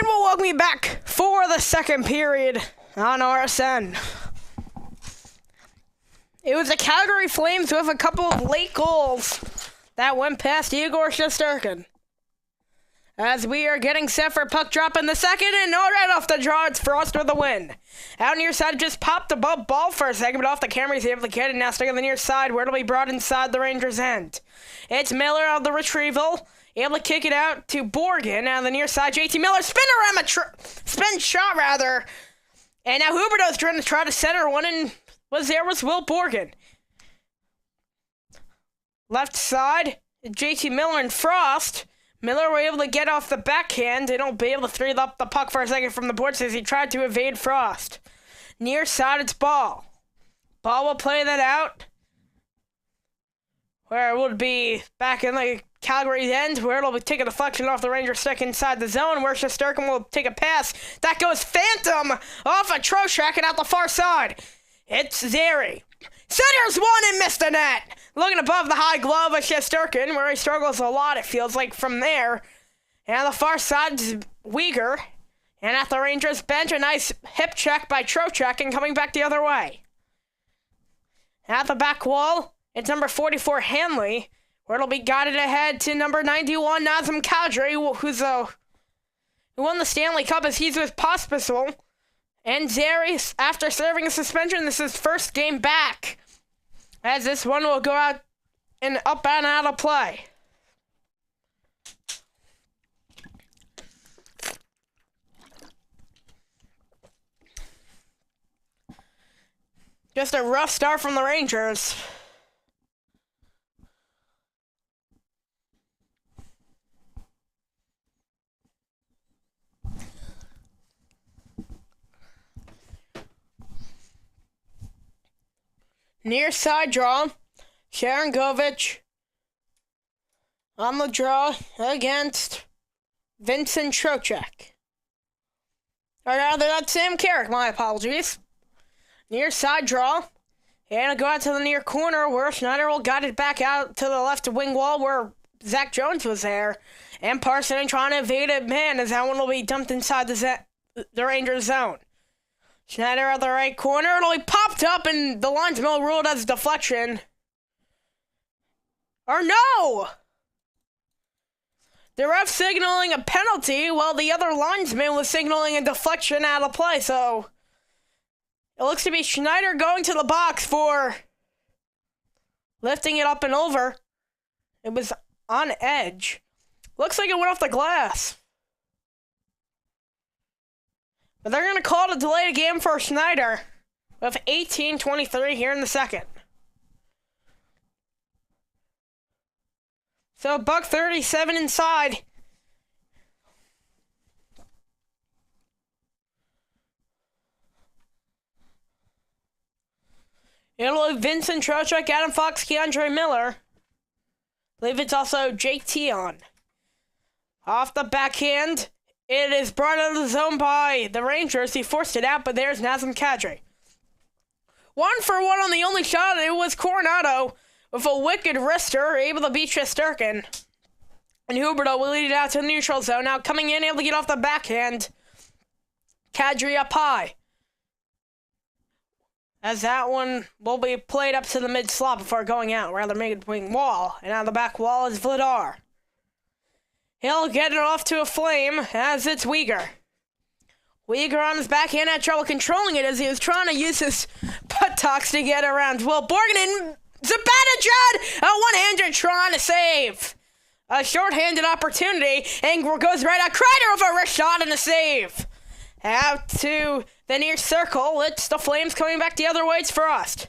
we'll welcome you back for the second period on RSN. It was the Calgary Flames with a couple of late goals that went past Igor Shesterkin. As we are getting set for puck drop in the second, and right off the draw, it's Frost with the win. Out near side, just popped the ball for a second, but off the camera, he's able to get it. Now stuck on the near side, where it'll be brought inside the Rangers' end. It's Miller on the retrieval, able to kick it out to Borgen. Now on the near side, JT Miller, spin shot rather. And now Huberto's trying to center one, and was Will Borgen. Left side, JT Miller and Frost. Miller were able to get off the backhand and don't be able to three up the puck for a second from the boards as he tried to evade Frost. Near side, it's Ball. Ball will play that out. Where it would be back in the Calgary's end, where it'll be taking a deflection off the Rangers stick inside the zone, where Shesterkin will take a pass. That goes phantom off a Trocheck and out the far side. It's Zary. Centers one and missed the net. Looking above the high glove of Shesterkin, where he struggles a lot, it feels like, from there. And on the far side is Uyghur. And at the Rangers bench, a nice hip check by Trocheck and coming back the other way. At the back wall, it's number 44, Hanley, where it'll be guided ahead to number 91, Nazem Kadri, who won the Stanley Cup as he's with Pospisil. And Zary, after serving a suspension, this is his first game back, as this one will go out and up and out of play. Just a rough start from the Rangers. Near side draw, Sharangovich on the draw against Vincent Trocheck. Or rather, that's Sam Carrick, my apologies. Near side draw, and it'll go out to the near corner where Schneider will guide it back out to the left wing wall where Zach Jones was there. And Parson trying to evade a man as that one will be dumped inside the Rangers zone. Schneider at the right corner. It'll be popped up, and the linesman will rule it as deflection. Or no! The ref signaling a penalty while the other linesman was signaling a deflection out of play, so it looks to be Schneider going to the box for lifting it up and over. It was on edge. Looks like it went off the glass. But they're going to call it a delayed game for Schneider with 18:23 here in the second. So $1:37 inside. It'll be Vincent Trocheck, Adam Fox, Keandre Miller. I believe it's also JT on. Off the backhand. It is brought out of the zone by the Rangers. He forced it out, but there's Nazem Kadri. 1-for-1 on the only shot. It was Coronado with a wicked wrister, able to beat Shesterkin. And Huberto will lead it out to the neutral zone. Now coming in, able to get off the backhand. Kadri up high. As that one will be played up to the mid-slot before going out, rather mid-wing wall. And on the back wall is Vladar. He'll get it off to a Flame as it's Uyghur. Uyghur on his backhand had trouble controlling it as he was trying to use his buttocks to get around Will Borgen, and Zibanejad, a one-hander trying to save. A short-handed opportunity, and goes right out. Kreider with a wrist shot and a save. Out to the near circle. It's the Flames coming back the other way. It's Frost.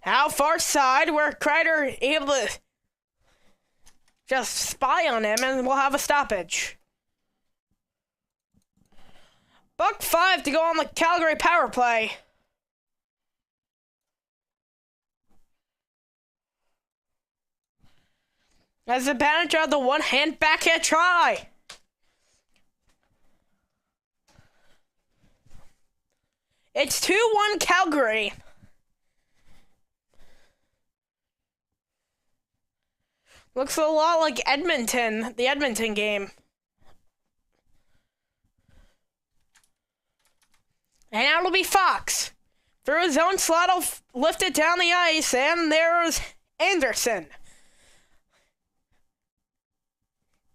Out far side where Kreider able to just spy on him, and we'll have a stoppage. $1:05 to go on the Calgary power play. As the manager of the one-hand backhand try. It's 2-1 Calgary. Looks a lot like Edmonton, the Edmonton game. And now it'll be Fox. Through his own slot, he'll lift it down the ice, and there's Anderson.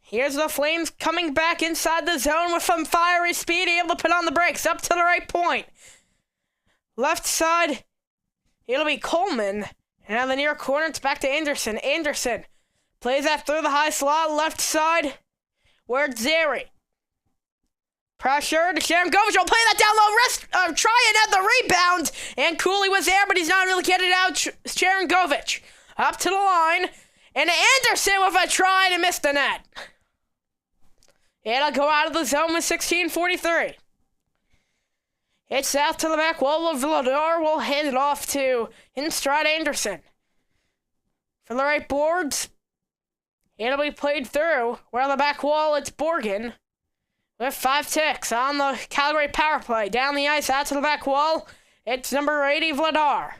Here's the Flames coming back inside the zone with some fiery speed, able to put on the brakes up to the right point. Left side, it'll be Coleman. And on the near corner, it's back to Anderson. Anderson plays that through the high slot, left side, where it's Zary. Pressure to Sharangovich will play that down low, try and add the rebound. And Cooley was there, but he's not really getting it out. Sharangovich up to the line. And Anderson with a try to miss the net. It'll go out of the zone with 16:43. It's out to the back wall. Vladar will hand it off to in-stride Anderson. For the right boards, it'll be played through. Where on the back wall, it's Borgen. With 5 ticks on the Calgary power play. Down the ice, out to the back wall. It's number 80, Vladar.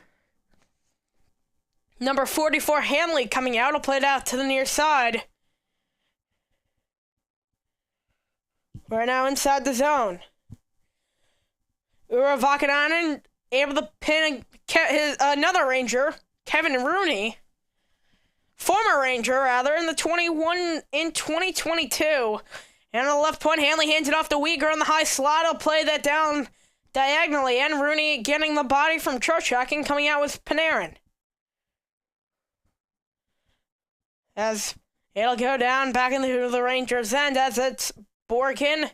Number 44, Hanley, coming out. Will play it out to the near side. We're now inside the zone. Ura Vakanainen able to pin another Ranger, Kevin Rooney. Former Ranger, rather, in 2022. And on the left point, Hanley hands it off to Uyghur in the high slot. He'll play that down diagonally. And Rooney getting the body from Trocheck and coming out with Panarin. As it'll go down back into the Rangers' end as it's Borgen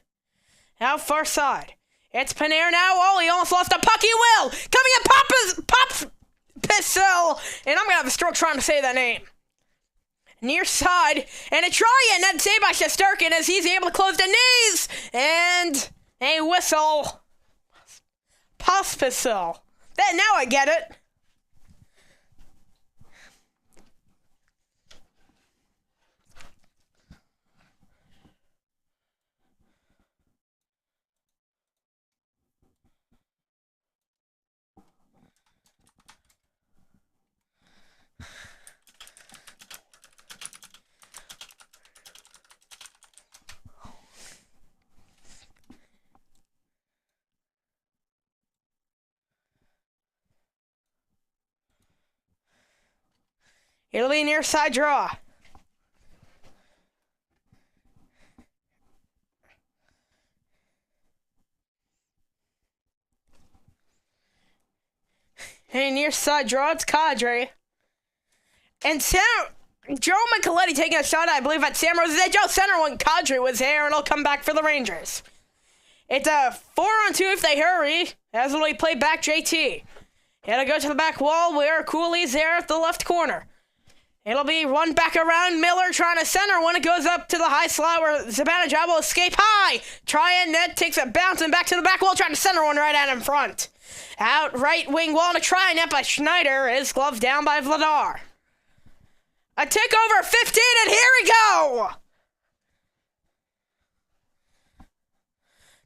out far side. It's Panarin now. Oh, he almost lost the puck. He will. Coming in, Pops Pissel. And I'm going to have a stroke trying to say that name. Near side, and a try and then saved by Shesterkin as he's able to close the knees, and a whistle. Pospisil. Now I get it. It'll be a near side draw. A near side draw, it's Kadri. And Joe Micheletti taking a shot, I believe, at Sam Rose's edge. Center when Kadri was there, and he'll come back for the Rangers. It's a 4-on-2 if they hurry, as will he play back JT. It'll go to the back wall where Cooley's there at the left corner. It'll be run back around. Miller trying to center when it goes up to the high slot where Zibanejad will escape high. Try and net takes a bounce and back to the back wall trying to center one right out in front. Out right wing wall to try and net by Schneider. Is gloved down by Vladar. A tick over 15 and here we go.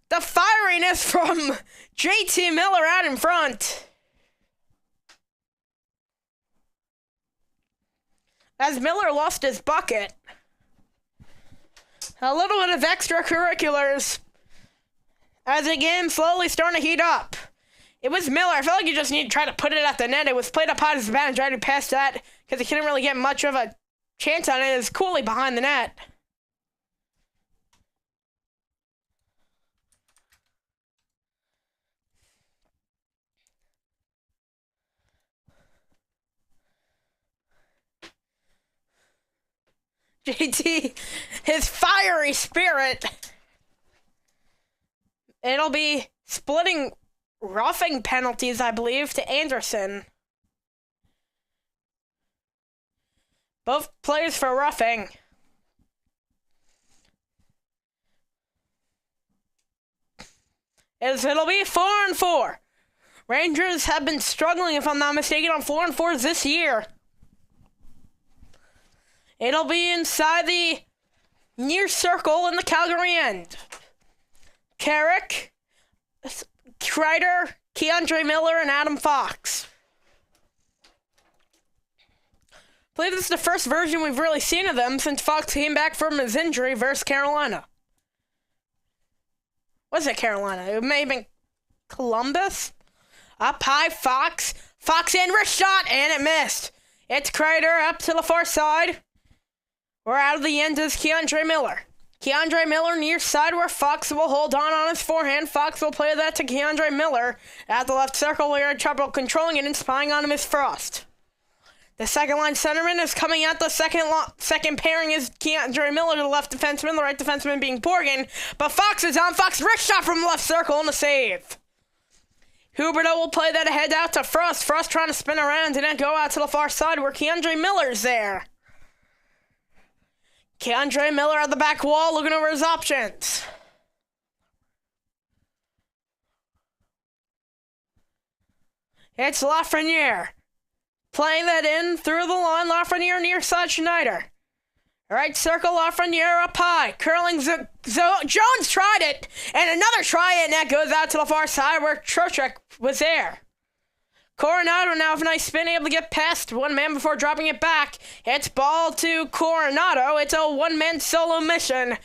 The firiness from JT Miller out in front. As Miller lost his bucket. A little bit of extracurriculars as the game slowly starting to heat up. It was Miller. I felt like you just need to try to put it at the net. It was played up high to Zibanejad, tried to pass that because he couldn't really get much of a chance on it. It was Cooley behind the net. JT, his fiery spirit. It'll be splitting roughing penalties, I believe, to Anderson. Both players for roughing. It'll be 4-on-4. Rangers have been struggling, if I'm not mistaken, on 4-on-4s this year. It'll be inside the near circle in the Calgary end. Carrick, Kreider, Keandre Miller, and Adam Fox. I believe this is the first version we've really seen of them since Fox came back from his injury versus Carolina. Was it Carolina? It may have been Columbus. Up high, Fox. Fox and wrist shot, and it missed. It's Kreider up to the far side. We're out of the end is Keandre Miller. Keandre Miller near side where Fox will hold on his forehand. Fox will play that to Keandre Miller. At the left circle, we're in trouble controlling it and spying on him is Frost. The second line centerman is coming out. The second pairing is Keandre Miller, the left defenseman, the right defenseman being Borgen. But Fox is on. Fox wrist shot from the left circle and a save. Huberto will play that ahead out to Frost. Frost trying to spin around and then go out to the far side where Keandre Miller's there. Keandre Miller at the back wall looking over his options. It's Lafreniere. Playing that in through the line. Lafreniere near side Schneider. Right circle, Lafreniere up high. Curling Jones tried it. And another try it, and that goes out to the far side where Trocheck was there. Coronado now with a nice spin, able to get past one man before dropping it back. It's ball to Coronado. It's a one-man solo mission.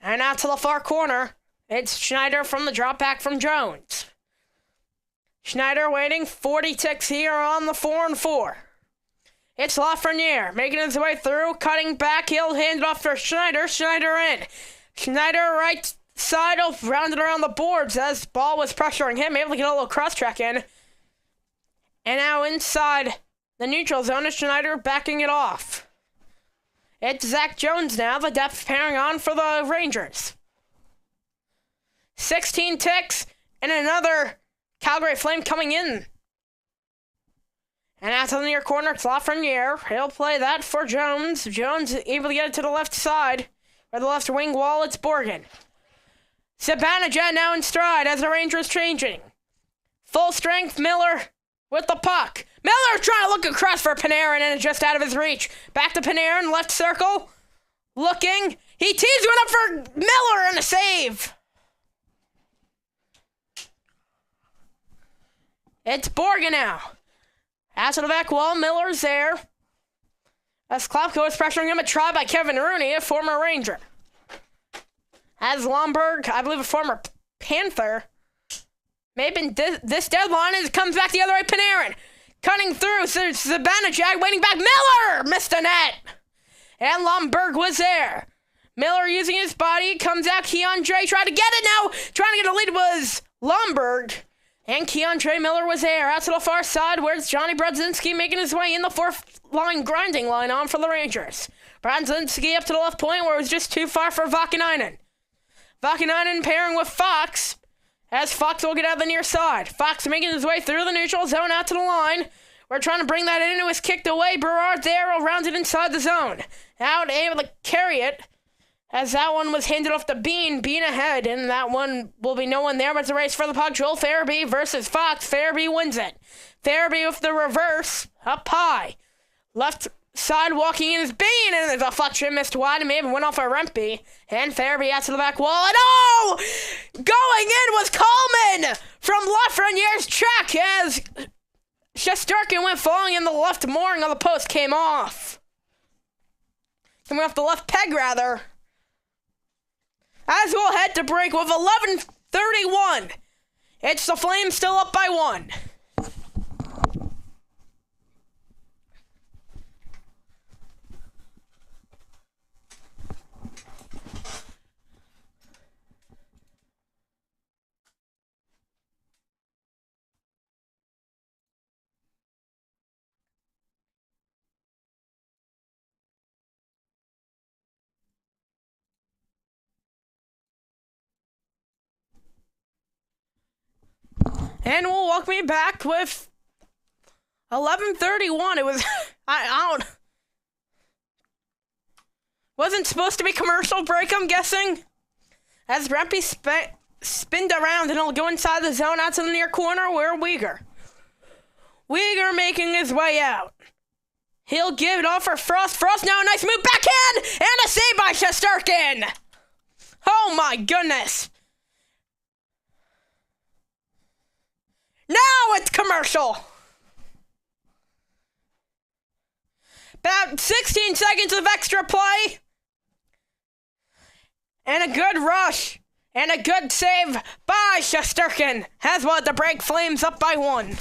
And out to the far corner. It's Schneider from the drop back from Jones. Schneider waiting 40 ticks here on the 4-4. It's Lafreniere making his way through, cutting back. He'll hand it off for Schneider. Schneider in. Schneider right side rounded around the boards as ball was pressuring him, able to get a little cross-track in. And now inside the neutral zone is Schneider backing it off. It's Zach Jones now, the depth pairing on for the Rangers. 16 ticks and another Calgary Flame coming in. And out to the near corner, it's Lafreniere. He'll play that for Jones. Jones able to get it to the left side. Or the left wing wall, it's Borgen. Zibanejad now in stride as the Rangers changing. Full strength, Miller with the puck. Miller trying to look across for Panarin and it's just out of his reach. Back to Panarin, left circle. Looking. He tees one up for Miller and a save. It's Borgen now. Out to the back wall, Miller's there. As Klopko is pressuring him, a try by Kevin Rooney, a former Ranger. As Lomberg, I believe a former Panther, maybe this deadline, as it comes back the other way, Panarin. Cutting through, so Zibanejad waiting back, Miller missed the net. And Lomberg was there. Miller using his body, comes out, Keandre tried to get it now. Trying to get a lead was Lomberg. And Keandre Miller was there. Out to the far side, where's Johnny Brodzinski making his way in the fourth line grinding line on for the Rangers. Brodzinski up to the left point where it was just too far for Vakanainen. Vakanainen pairing with Fox, as Fox will get out the near side. Fox making his way through the neutral zone out to the line. We're trying to bring that in. It was kicked away. Berard there will round it inside the zone. Out, able to carry it. As that one was handed off to Bean. Bean ahead, and that one will be no one there, but it's a race for the puck. Joel Farabee versus Fox. Farabee wins it. Farabee with the reverse, up high. Left side walking in is Bean, and the deflection missed wide and maybe went off a Rempe. And Farabee out to the back wall, and oh! Going in was Coleman from Lafreniere's check as Shesterkin went falling, and the left mooring of the post came off. Coming off the left peg, rather. As we'll head to break with 11:31. It's the Flames still up by 1. And we'll welcome you back with 11:31. It was, I don't, wasn't supposed to be commercial break, I'm guessing. As Rempe spinned around and he'll go inside the zone out to the near corner where Uyghur making his way out. He'll give it off for Frost. Frost now a nice move, backhand, and a save by Shesterkin. Oh my goodness. Now it's commercial. About 16 seconds of extra play. And a good rush. And a good save by Shesterkin has won the break Flames up by 1.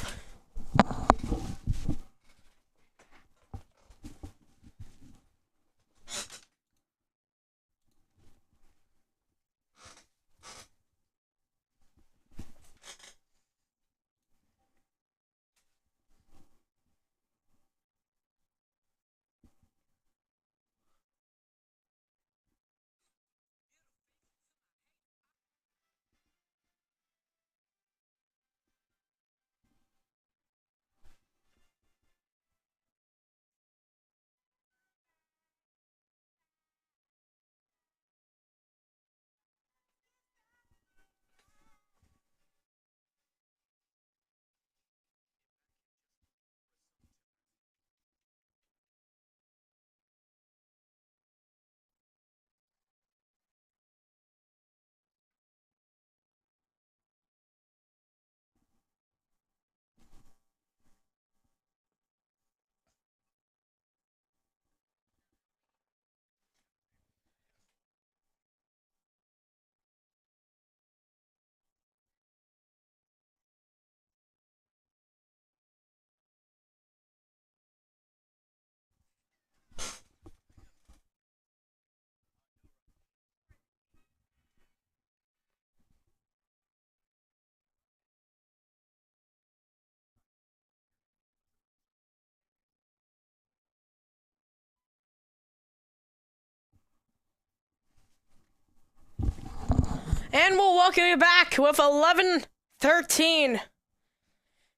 And we'll welcome you back with 11-13.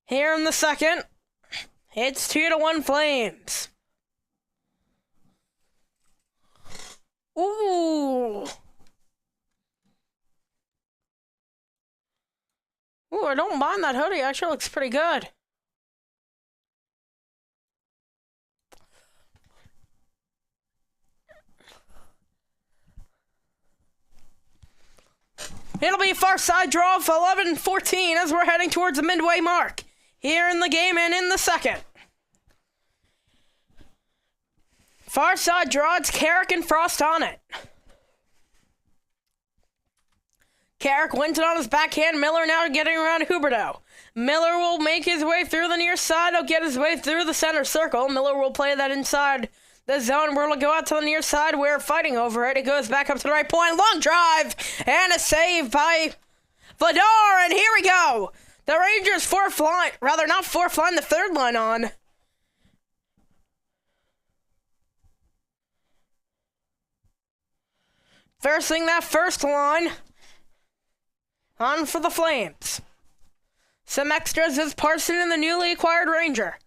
Here in the second, it's 2-1 Flames. Ooh. Ooh, I don't mind that hoodie. Actually looks pretty good. It'll be a far side draw of 11-14 as we're heading towards the midway mark here in the game and in the second. Far side draw, it's Carrick and Frost on it. Carrick wins it on his backhand. Miller now getting around Huberdeau. Miller will make his way through the near side. He'll get his way through the center circle. Miller will play that inside the zone. We're going to go out to the near side. We're fighting over it. It goes back up to the right point. Long drive. And a save by Vladar. And here we go. The Rangers fourth line. Rather, not fourth line, the third line on. Versing that first line. On for the Flames. Some extras is Parson and the newly acquired Ranger.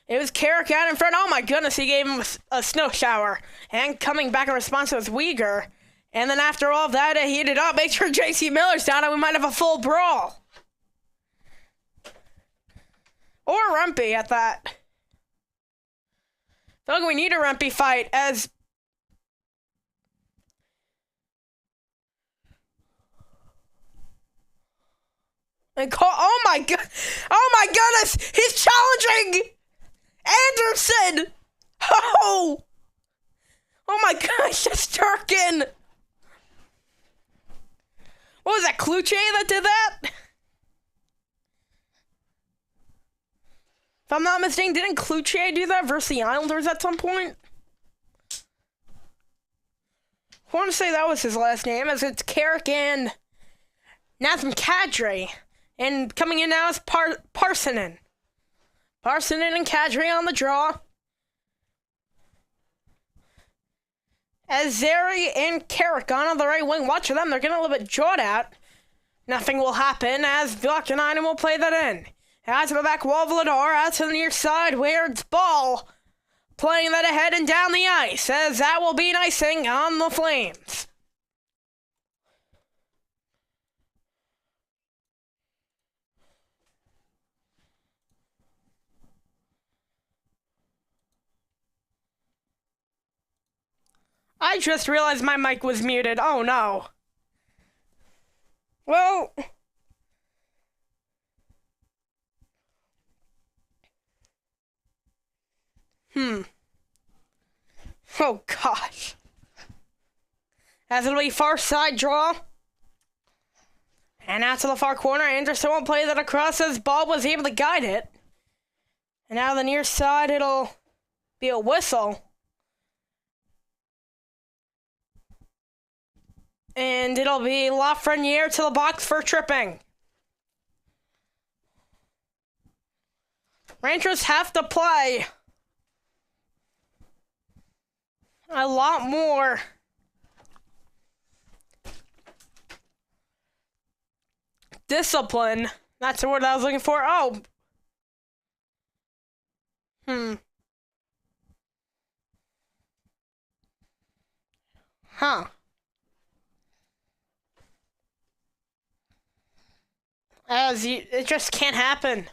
It was Carrick out in front. Oh my goodness, he gave him a snow shower. And coming back in response was Uyghur. And then after all of that, it heated up. Make sure JC Miller's down and we might have a full brawl. Or Rumpy at that. I feel like we need a Rumpy fight as... Oh my goodness! He's challenging Anderson! Oh my gosh, Shesterkin! What was that, Kluche that did that? If I'm not mistaken, didn't Kluche do that versus the Islanders at some point? I want to say that was his last name, as it's Carrick and Nathan Kadri. And coming in now is Parsonen. Parsonen and Kadri on the draw. As Zeri and Carrick on the right wing. Watch for them. They're getting a little bit jawed out. Nothing will happen as Vilkanainen will play that in. Out to the back wall, Vladar. Out to the near side. Where's Ball? Playing that ahead and down the ice. As that will be an icing on the Flames. I just realized my mic was muted. Oh no. Well. Oh gosh. As it'll be far side draw. And out to the far corner, Anderson will play that across as Bob was able to guide it. And now the near side, it'll be a whistle. And it'll be Lafreniere to the box for tripping. Rangers have to play a lot more discipline. That's the word I was looking for. Oh. Huh. It just can't happen.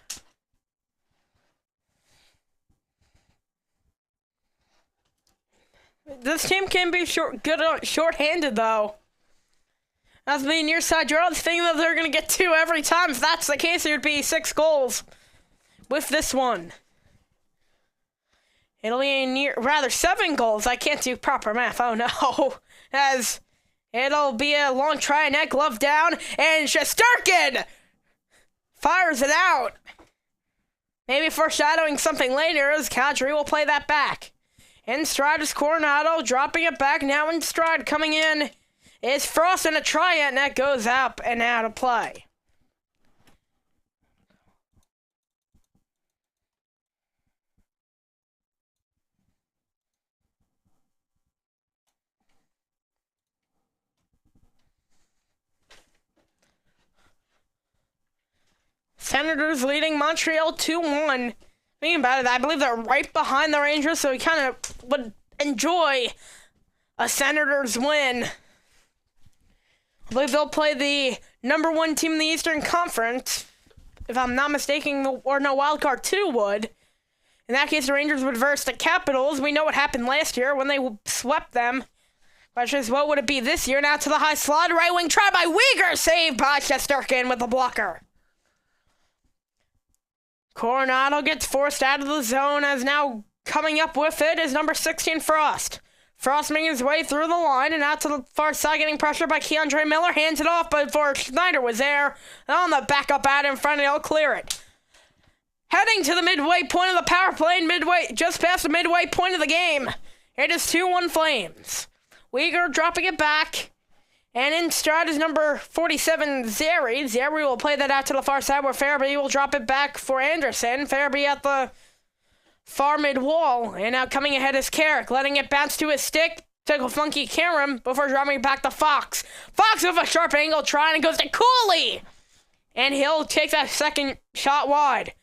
This team can be short-handed, though. As the near side, you're not thinking that they're going to get 2 every time. If that's the case, it would be 6 goals with this one. It'll be rather 7 goals. I can't do proper math. Oh, no. As it'll be a long try, net glove down, and Shesterkin fires it out. Maybe foreshadowing something later as Calgary will play that back. In stride is Coronado, dropping it back. Now in stride, coming in is Frost, and a try at net goes up and out of play. Senators leading Montreal 2-1. Thinking about it, I believe they're right behind the Rangers, so we kind of would enjoy a Senators win. I believe they'll play the number 1 team in the Eastern Conference, if I'm not mistaken, or no, Wildcard 2 would. In that case, the Rangers would verse the Capitals. We know what happened last year when they swept them. But just what would it be this year? Now to the high slot, right wing try by Weegar, saved by Shesterkin with the blocker. Coronado gets forced out of the zone as now coming up with it is number 16, Frost. Frost making his way through the line and out to the far side, getting pressure by Keandre Miller. Hands it off, but before Schneider was there. On the backup out in front, he'll clear it. Heading to the midway point of the power play, just past the midway point of the game. It is 2-1 Flames. Weegar dropping it back. And in stride is number 47, Zary. Zary will play that out to the far side where Farabee will drop it back for Anderson. Farabee at the far mid wall. And now coming ahead is Carrick, letting it bounce to his stick. Took a funky Cameron before dropping it back to Fox. Fox with a sharp angle try, and it goes to Cooley. And he'll take that second shot wide.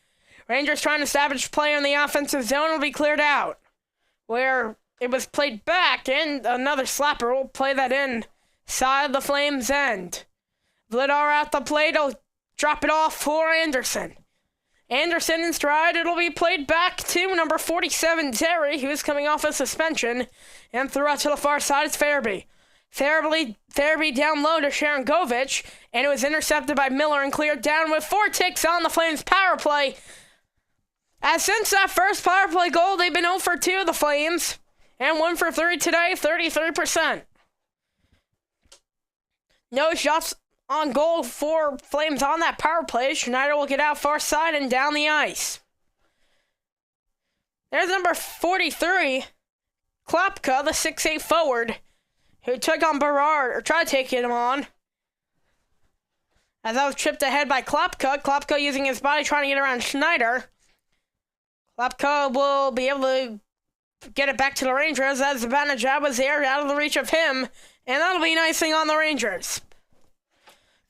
Rangers trying to establish play in the offensive zone will be cleared out. Where it was played back, and another slapper will play that in. Side of the Flames' end. Vladar at the plate. He'll drop it off for Anderson. Anderson in stride. It'll be played back to number 47, Terry, who's coming off a suspension. And through out to the far side, it's Farabee. Farabee down low to Sharon Govich. And it was intercepted by Miller and cleared down with 4 ticks on the Flames' power play. As since that first power play goal, they've been 0 for 2 of the Flames. And 1 for 3 today, 33%. No shots on goal for Flames on that power play. Schneider will get out far side and down the ice. There's number 43, Klopka, the 6'8 forward, who took on Berard, or tried to take him on. As that was tripped ahead by Klopka. Klopka using his body trying to get around Schneider. Klopka will be able to get it back to the Rangers as Zibanejad was there out of the reach of him. And that'll be icing on the Rangers.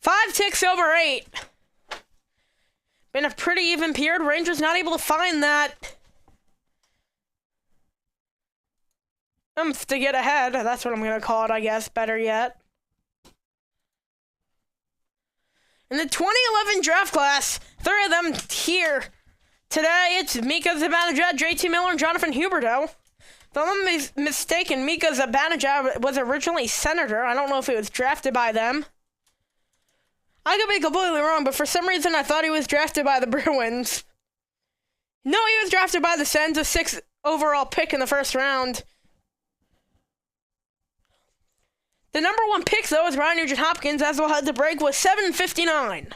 5 ticks over 8. Been a pretty even period. Rangers not able to find that oomph to get ahead. That's what I'm going to call it, I guess. Better yet. In the 2011 draft class, 3 of them here today. It's Mika Zibanejad, JT Miller, and Jonathan Huberdeau. If I'm mistaken, Mika Zibanejad was originally Senator. I don't know if he was drafted by them. I could be completely wrong, but for some reason I thought he was drafted by the Bruins. No, he was drafted by the Sens, a 6th overall pick in the first round. The number one pick, though, is Ryan Nugent-Hopkins, as we'll head to break with 7:59.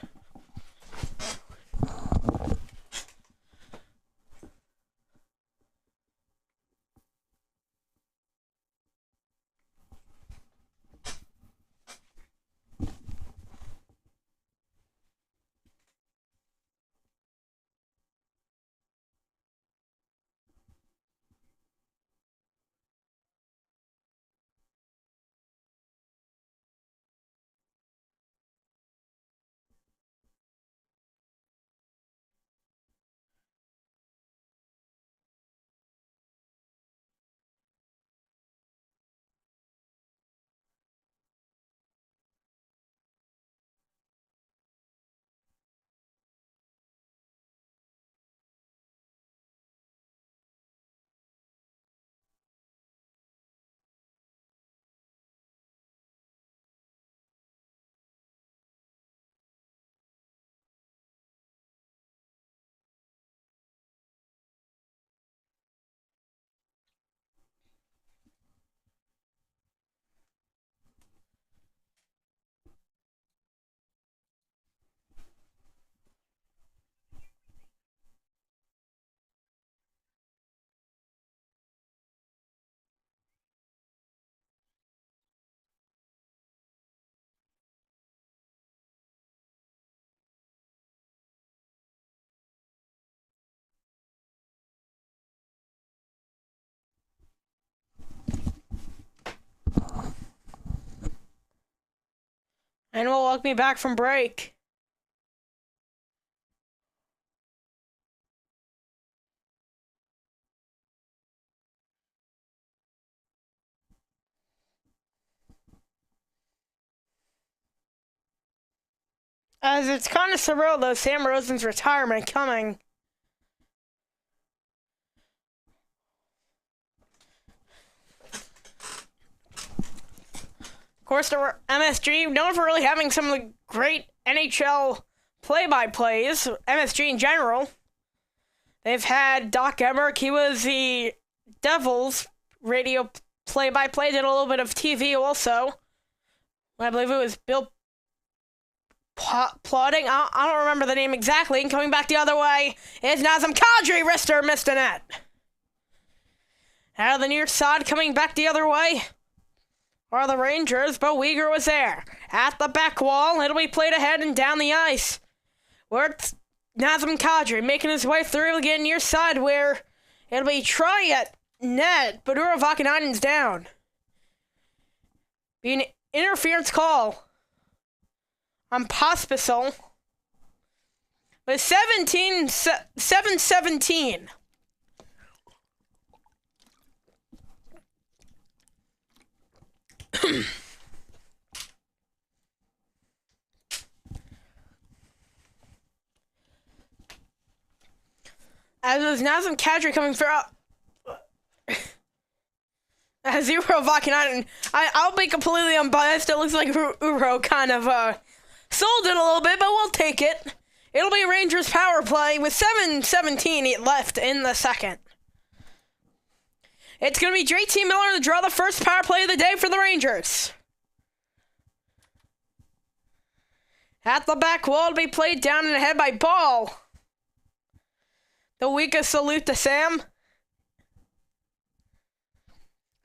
And will welcome me back from break. As it's kind of surreal, though, Sam Rosen's retirement coming. Of course, the MSG, known for really having some of the great NHL play-by-plays, MSG in general. They've had Doc Emmerich, he was the Devils radio play-by-play, did a little bit of TV also. I believe it was Bill Plotting. I don't remember the name exactly. And coming back the other way is Nazem Kadri. Wrister missed the net. Out of the near side, coming back the other way are the Rangers, but Weegar was there. At the back wall, it'll be played ahead and down the ice. Where it's Nazem Kadri making his way through again near side where it'll be try at net, but Uro Vakanainen's down. Be an interference call on Pospisil with 7-17. As was Nazem Kadri coming through. As Uro Vakanainen, I'll be completely unbiased. It looks like Uro kind of sold it a little bit, but we'll take it. It'll be Rangers power play with 7:17 left in the second. It's going to be JT Miller to draw the first power play of the day for the Rangers. At the back wall to be played down and ahead by Ball. The weakest salute to Sam.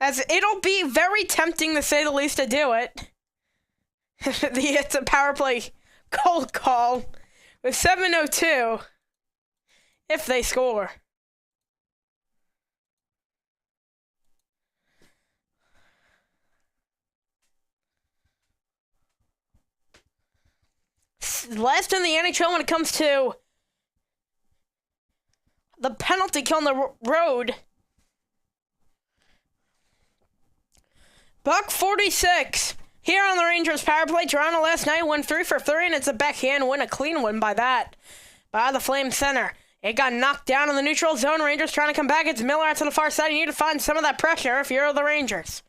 As it'll be very tempting, to say the least, to do it. It's a power play cold call with 7:02 if they score. Last in the NHL when it comes to the penalty kill on the road. Buck 46 here on the Rangers power play. Toronto last night won 3 for 3, and it's a backhand win, a clean win by the Flame center. It got knocked down in the neutral zone. Rangers trying to come back. It's Miller out to the far side. You need to find some of that pressure if you're the Rangers.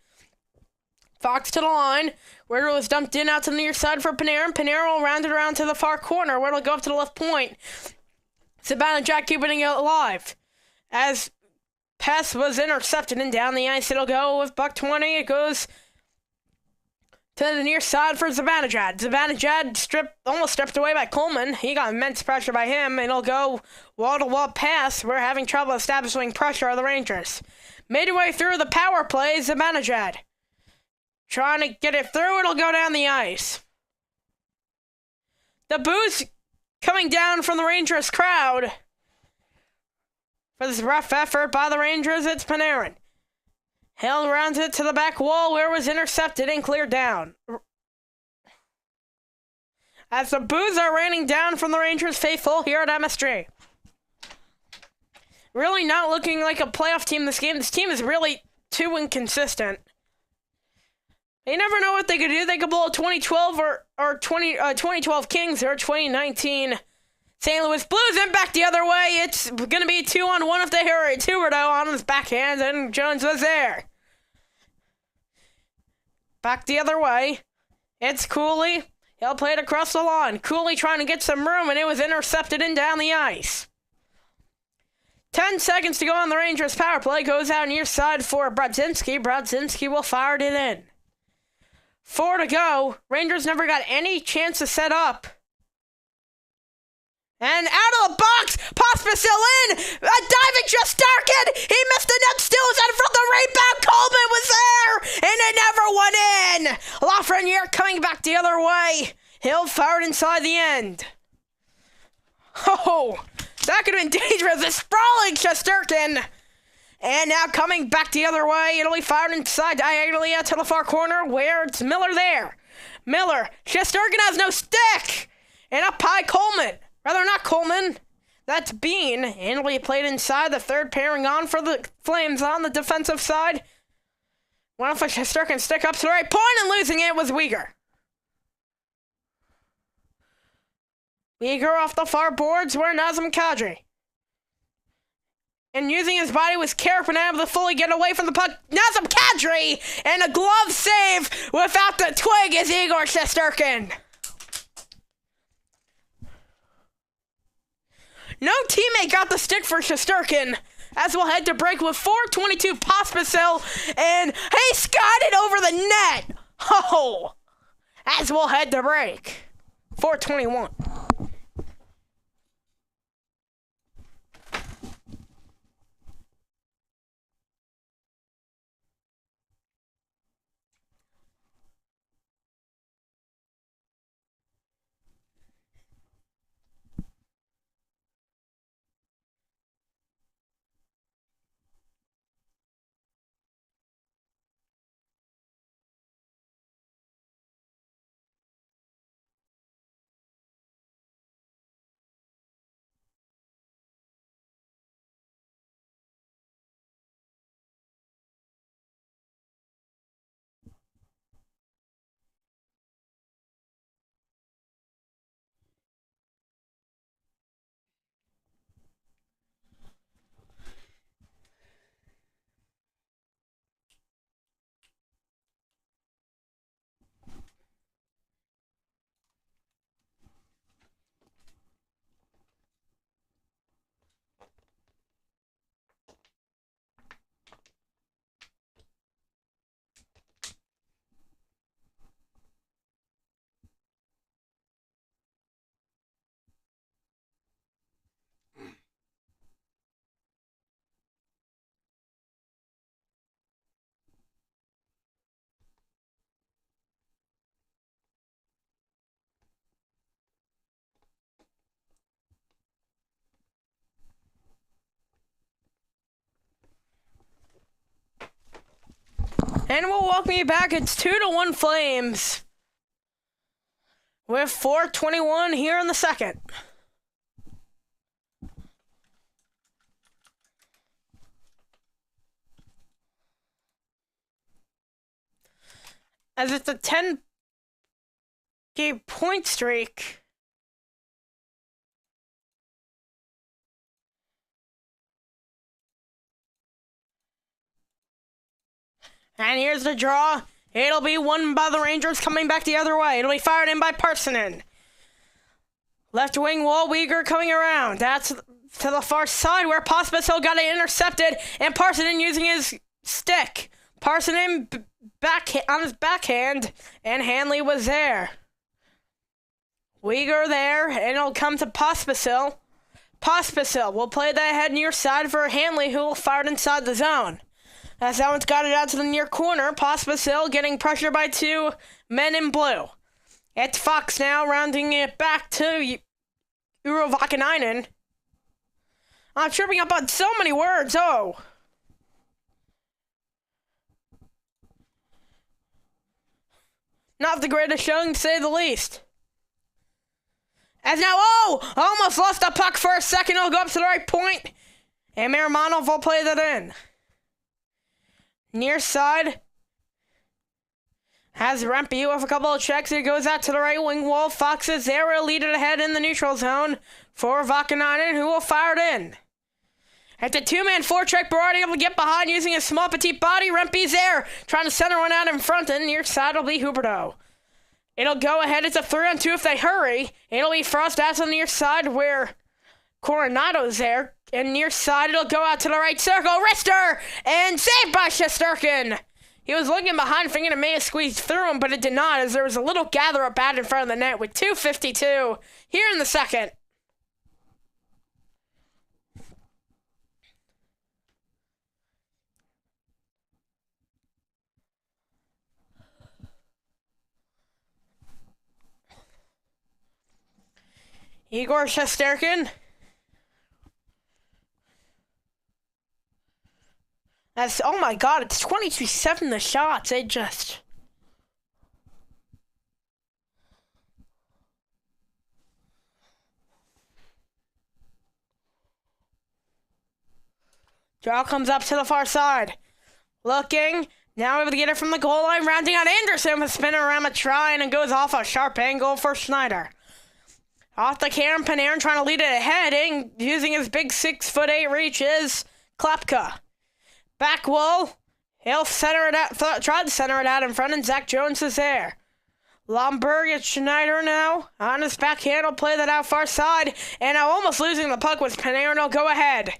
Fox to the line, where it was dumped in out to the near side for Panarin. Panarin will round it around to the far corner, where it'll go up to the left point. Saban and Jack keeping it alive. As pass was intercepted and down the ice, it'll go with Buck 20. It goes To the near side for Zibanejad. Zibanejad almost stripped away by Coleman. He got immense pressure by him, and it'll go wall-to-wall pass. We're having trouble establishing pressure on the Rangers. Midway through the power play, Zibanejad trying to get it through. It'll go down the ice. The boos coming down from the Rangers crowd. For this rough effort by the Rangers, it's Panarin. Hill rounds it to the back wall where it was intercepted and cleared down. As the boos are raining down from the Rangers faithful here at MSG. Really not looking like a playoff team this game. This team is really too inconsistent. You never know what they could do. They could blow a 2012 or 2012 Kings or 2019 St. Louis Blues, and back the other way. It's going to be 2-on-1 if they hurry. Tuberdo on his backhand, and Jones was there. Back the other way. It's Cooley. He'll play it across the lawn. Cooley trying to get some room, and it was intercepted and down the ice. 10 seconds to go on the Rangers' power play. Goes out near side for Brodzinski. Brodzinski will fire it in. 4 to go. Rangers never got any chance to set up. And out of the box, Pospisil in, a diving Shesterkin, he missed the net, still was out in front of the rebound, Coleman was there, and it never went in. Lafreniere coming back the other way, Hill fired inside the end. Oh, that could have been dangerous, a sprawling Shesterkin. And now coming back the other way, it'll be fired inside diagonally out to the far corner, where it's Miller there. Miller, Shesterkin has no stick, and up high Coleman. Rather not Coleman. That's Bean. And it'll be played inside. The third pairing on for the Flames on the defensive side. One of Shesterkin stick up to the right point, and losing it was Weegar. Weegar off the far boards where Nazem Kadri. And using his body was Carpin able to fully get away from the puck. Nazem Kadri! And a glove save without the twig is Igor Shesterkin. No teammate got the stick for Shesterkin, as we'll head to break with 4:22 Pospisil, and he skied over the net. Oh, as we'll head to break. 4:21. And we'll welcome you back. It's 2-1 Flames. With 4:21 here in the second. As it's a 10-game point streak. And here's the draw. It'll be won by the Rangers coming back the other way. It'll be fired in by Parsonen. Left wing wall, Weegar coming around. That's to the far side where Pospisil got it intercepted. And Parsonen using his stick. Parsonen on his backhand, and Hanley was there. Uyghur there, and it'll come to Pospisil. Pospisil will play that head near side for Hanley, who will fire it inside the zone. As that one's got it out to the near corner, Pospisil getting pressured by two men in blue. It's Fox now, rounding it back to Uro Vakanainen. I'm tripping up on so many words, oh. Not the greatest showing, to say the least. As now, almost lost the puck for a second. It'll go up to the right point. And Miramonov will play that in. Near side. Has Rempe with a couple of checks. It goes out to the right wing wall. Fox is there. Will lead it ahead in the neutral zone for Vakanainen, who will fire it in. At the two-man forecheck, Berardi able to get behind using his small petite body. Rempe's there, trying to center one out in front, and near side will be Huberdeau. It'll go ahead. It's a 3-on-2 if they hurry. It'll be Frost out to the near side where Coronado's there. And near side, it'll go out to the right circle. Rister! And saved by Shesterkin! He was looking behind, thinking it may have squeezed through him, but it did not, as there was a little gather-up out in front of the net with 2:52 here in the second. Igor Shesterkin. That's, oh my god, it's 22-7 the shots. It just... Draw comes up to the far side. Looking. Now able to get it from the goal line. Rounding out Anderson with a spinner around a try, and it goes off a sharp angle for Schneider. Off the Karen Panarin trying to lead it ahead, and using his big 6'8" reach is Klepka. Back wall. He'll center it out, tried to center it out in front, and Zach Jones is there. Lomberg at Schneider now. On his backhand, will play that out far side, and now almost losing the puck with Panarin will go ahead.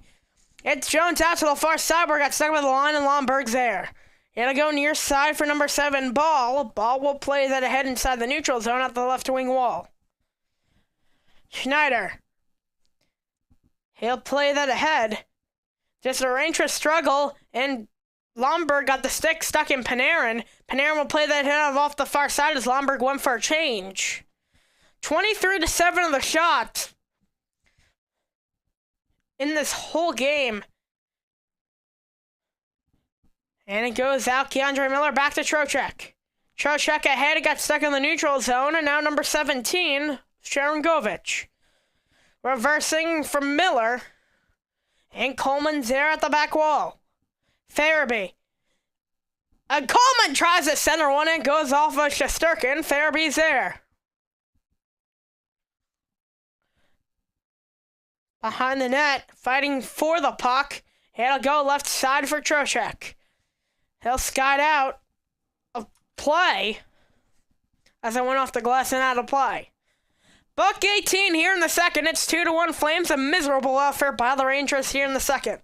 It's Jones out to the far side where it got stuck with the line, and Lomberg's there. It'll go near side for number 7, Ball. Ball will play that ahead inside the neutral zone at the left wing wall. Schneider. He'll play that ahead. Just a range struggle, and Lomberg got the stick stuck in Panarin. Panarin will play that hit off the far side as Lomberg went for a change. 23-7 of the shots in this whole game. And it goes out. Keandre Miller back to Trocheck. Trocheck ahead. It got stuck in the neutral zone, and now number 17, Sharangovich. Reversing from Miller. And Coleman's there at the back wall. Farabee. Coleman tries to center one and goes off of Shesterkin. Farabee's there. Behind the net, fighting for the puck. It'll go left side for Trocheck. He'll skate out of play as I went off the glass and out of play. Buck 18 here in the second. It's 2-1 Flames. A miserable effort by the Rangers here in the second.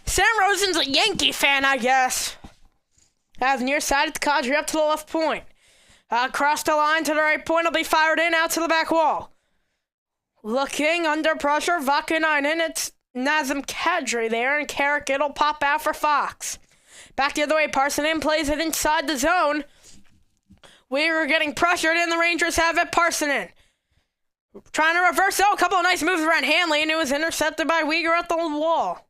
Sam Rosen's a Yankee fan, I guess. As near side, it's Kadri up to the left point. Across the line to the right point, will be fired in out to the back wall. Looking under pressure, Vakanainen. It's Nazem Kadri there, and Carrick, it'll pop out for Fox. Back the other way, Parsonen plays it inside the zone. We were getting pressured, and the Rangers have it. Parsonen trying to reverse. A couple of nice moves around Hanley, and it was intercepted by Uyghur at the wall.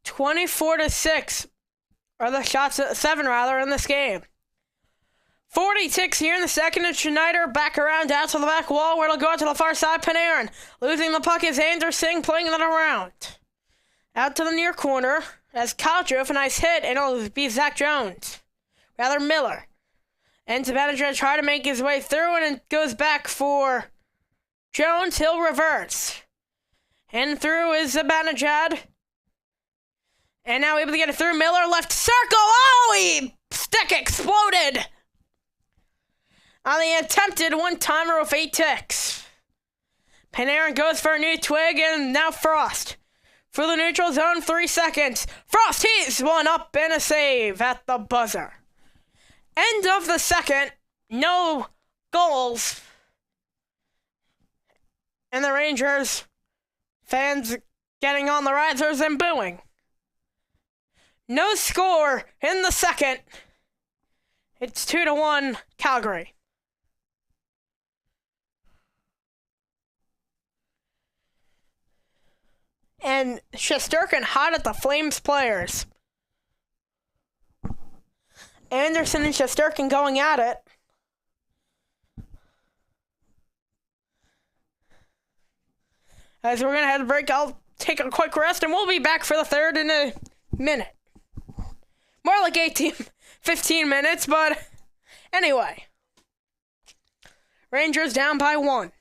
(24-6) are the shots, 7 rather, in this game. 46 here in the second, and Schneider back around out to the back wall where it'll go out to the far side. Panarin losing the puck is Anderson playing it around. Out to the near corner as Kalcher with a nice hit, and it'll be Zach Jones. Miller. And Zibanejad try to make his way through, and it goes back for Jones. He'll reverse. And through is Zibanejad. And now able to get it through. Miller left circle. Oh, stick exploded on the attempted one-timer with 8 ticks. Panarin goes for a new twig, and now Frost. For the neutral zone, 3 seconds. Frost heaves one up and a save at the buzzer. End of the second. No goals. And the Rangers fans getting on the risers and booing. No score in the second. It's 2-1 Calgary. And Shesterkin hot at the Flames players. Anderson and Shesterkin going at it. As we're going to have a break, I'll take a quick rest, and we'll be back for the third in a minute. More like 15 minutes, but anyway. Rangers down by 1.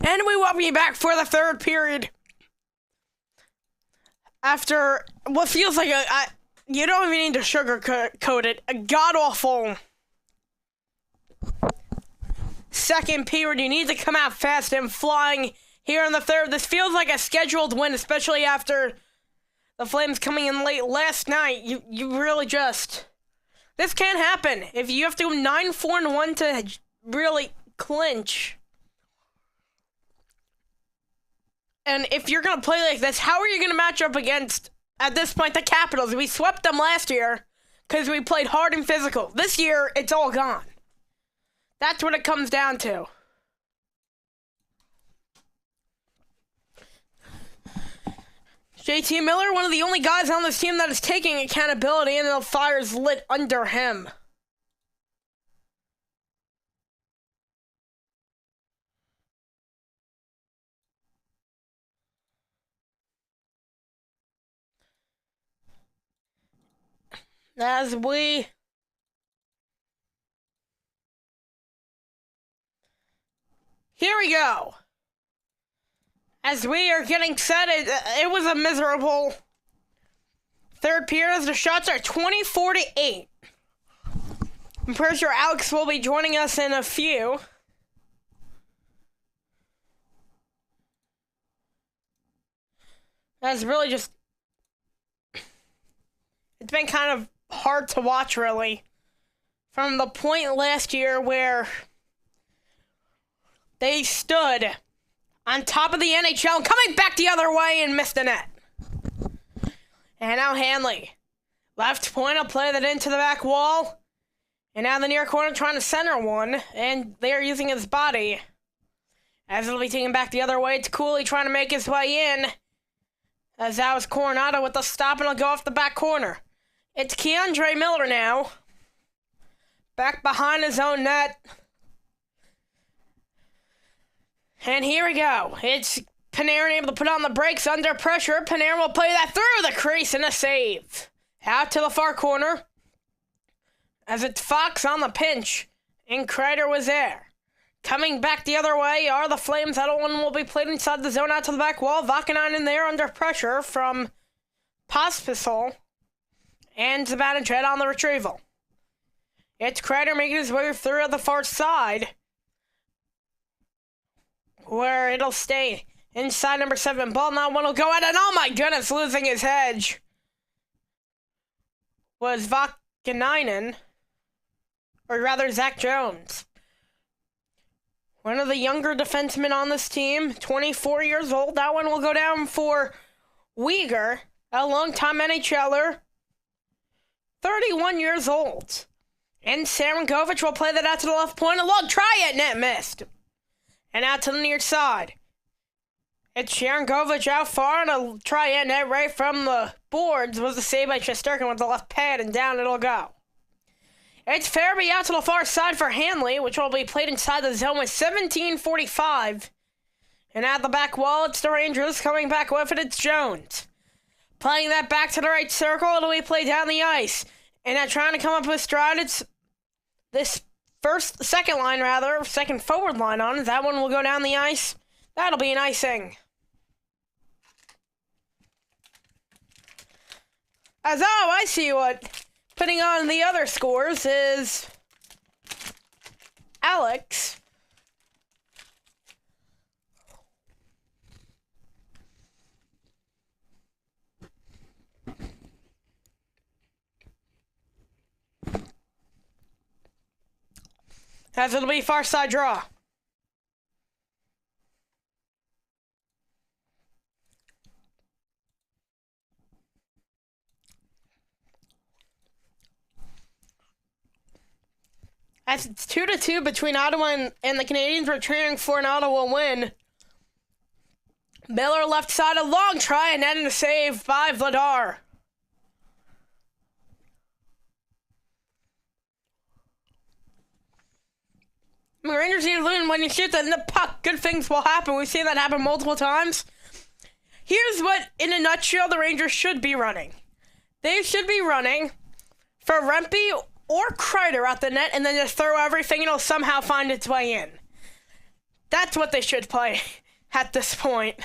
And we welcome you back for the third period. After what feels like you don't even need to sugarcoat it, a god-awful second period. You need to come out fast and flying here in the third. This feels like a scheduled win, especially after the Flames coming in late last night. You really just... This can't happen. If you have to go 9-4-1 to really clinch... And if you're going to play like this, how are you going to match up against, at this point, the Capitals? We swept them last year because we played hard and physical. This year, it's all gone. That's what it comes down to. JT Miller, one of the only guys on this team that is taking accountability, and the fire's lit under him. As we... Here we go. As we are getting set, it was a miserable third period as the shots are 24-8. I'm pretty sure Alex will be joining us in a few. That's really just... It's been kind of hard to watch, really. From the point last year where they stood on top of the NHL and coming back the other way and missed the net. And now Hanley. Left point, will play that into the back wall. And now the near corner trying to center one. And they're using his body. As it'll be taken back the other way. It's Cooley trying to make his way in. As that was Coronado with the stop, and it'll go off the back corner. It's Keandre Miller now. Back behind his own net. And here we go. It's Panarin able to put on the brakes under pressure. Panarin will play that through the crease and a save. Out to the far corner. As it's Fox on the pinch. And Kreider was there. Coming back the other way are the Flames. That one will be played inside the zone out to the back wall. Vakanainen there under pressure from Pospisil. And Zibanejad on the retrieval. It's Kreider making his way through the far side. Where it'll stay inside number 7. Ball now one will go out, and oh my goodness, losing his hedge was Vakanainen. Or rather, Zach Jones. One of the younger defensemen on this team, 24 years old. That one will go down for Uyghur, a longtime NHLer. 31 years old. And Sarankovic will play that out to the left point. A long try at net missed. And out to the near side. It's Sarankovic out far, and a try at net right from the boards was a save by Shesterkin with the left pad, and down it'll go. It's Farabee out to the far side for Hanley, which will be played inside the zone with 17:45. And at the back wall, it's the Rangers coming back with it. It's Jones. Playing that back to the right circle, it'll be played down the ice. And now trying to come up with stride, it's this second forward line on. That one will go down the ice. That'll be an icing. I see what putting on the other scores is Alex. As it'll be far side draw. As it's 2-2 between Ottawa and the Canadiens, we're cheering for an Ottawa win. Miller left side, a long try, and then a save by Vladar. The Rangers need to win. When you shoot the puck, good things will happen. We've seen that happen multiple times. Here's what, in a nutshell, the Rangers should be running. They should be running for Rempe or Kreider at the net, and then just throw everything and it'll somehow find its way in. That's what they should play at this point.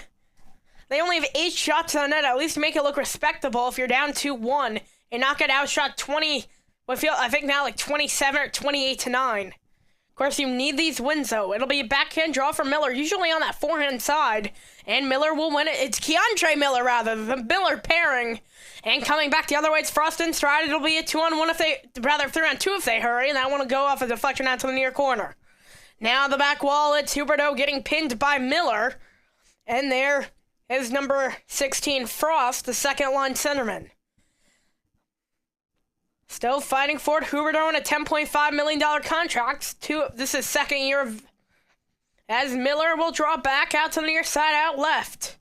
They only have 8 shots on net. At least make it look respectable if you're down 2-1 and not get outshot 20. I think now like 27 or 28-9. Of course, you need these wins though. It'll be a backhand draw for Miller, usually on that forehand side, and Miller will win it. It's Keandre Miller rather, the Miller pairing. And coming back the other way, it's Frost and Stride. It'll be a 2-on-1 if they, rather 3-on-2 if they hurry, and that one will go off a deflection out to the near corner. Now the back wall, it's Huberdeau getting pinned by Miller, and there is number 16 Frost, the second line centerman. Still fighting for it, Huberdeau in a $10.5 million contract. This is second year of, as Miller will draw back out to the near side, out left.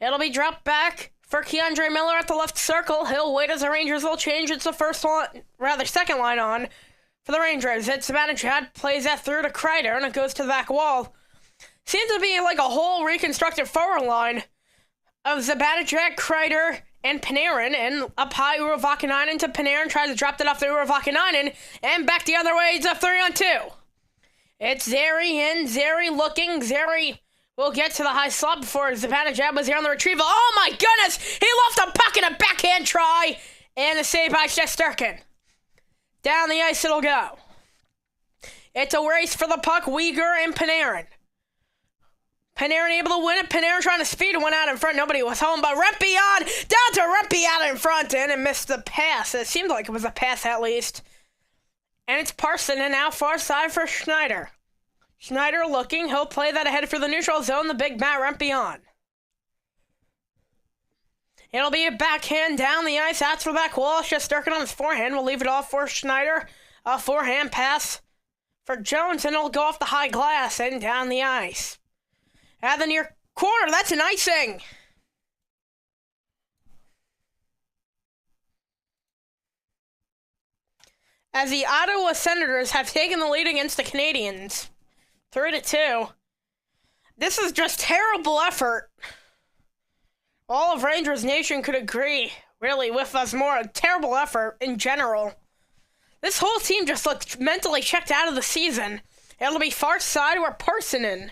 It'll be dropped back for Keandre Miller at the left circle. He'll wait as the Rangers will change. It's the second line on for the Rangers. It's Zibanejad, plays that through to Kreider, and it goes to the back wall. Seems to be like a whole reconstructed forward line of Zibanejad, Kreider, and Panarin, and up high Uruvakinainen to Panarin, tries to drop that off to Uruvakinainen, and back the other way, it's a 3-on-2. It's Zary in, Zary looking, Zary will get to the high slot before Zibanejad was here on the retrieval. Oh my goodness! He lost the puck in a backhand try, and a save by Shesterkin. Down the ice it'll go. It's a race for the puck, Uyghur and Panarin. Panarin able to win it. Panarin trying to speed one out in front. Nobody was home, but Rempion down to Rempion in front and missed the pass. It seemed like it was a pass at least. And it's Parsonen now far side for Schneider. Schneider looking. He'll play that ahead for the neutral zone. The big Matt Rempion. It'll be a backhand down the ice out to the back wall. Shesterkin on his forehand. We'll leave it off for Schneider. A forehand pass for Jones, and it'll go off the high glass and down the ice. At the near corner, that's an icing. As the Ottawa Senators have taken the lead against the Canadiens, 3-2. This is just terrible effort. All of Rangers Nation could agree, really, with us more. A terrible effort in general. This whole team just looked mentally checked out of the season. It'll be far side where Parsonen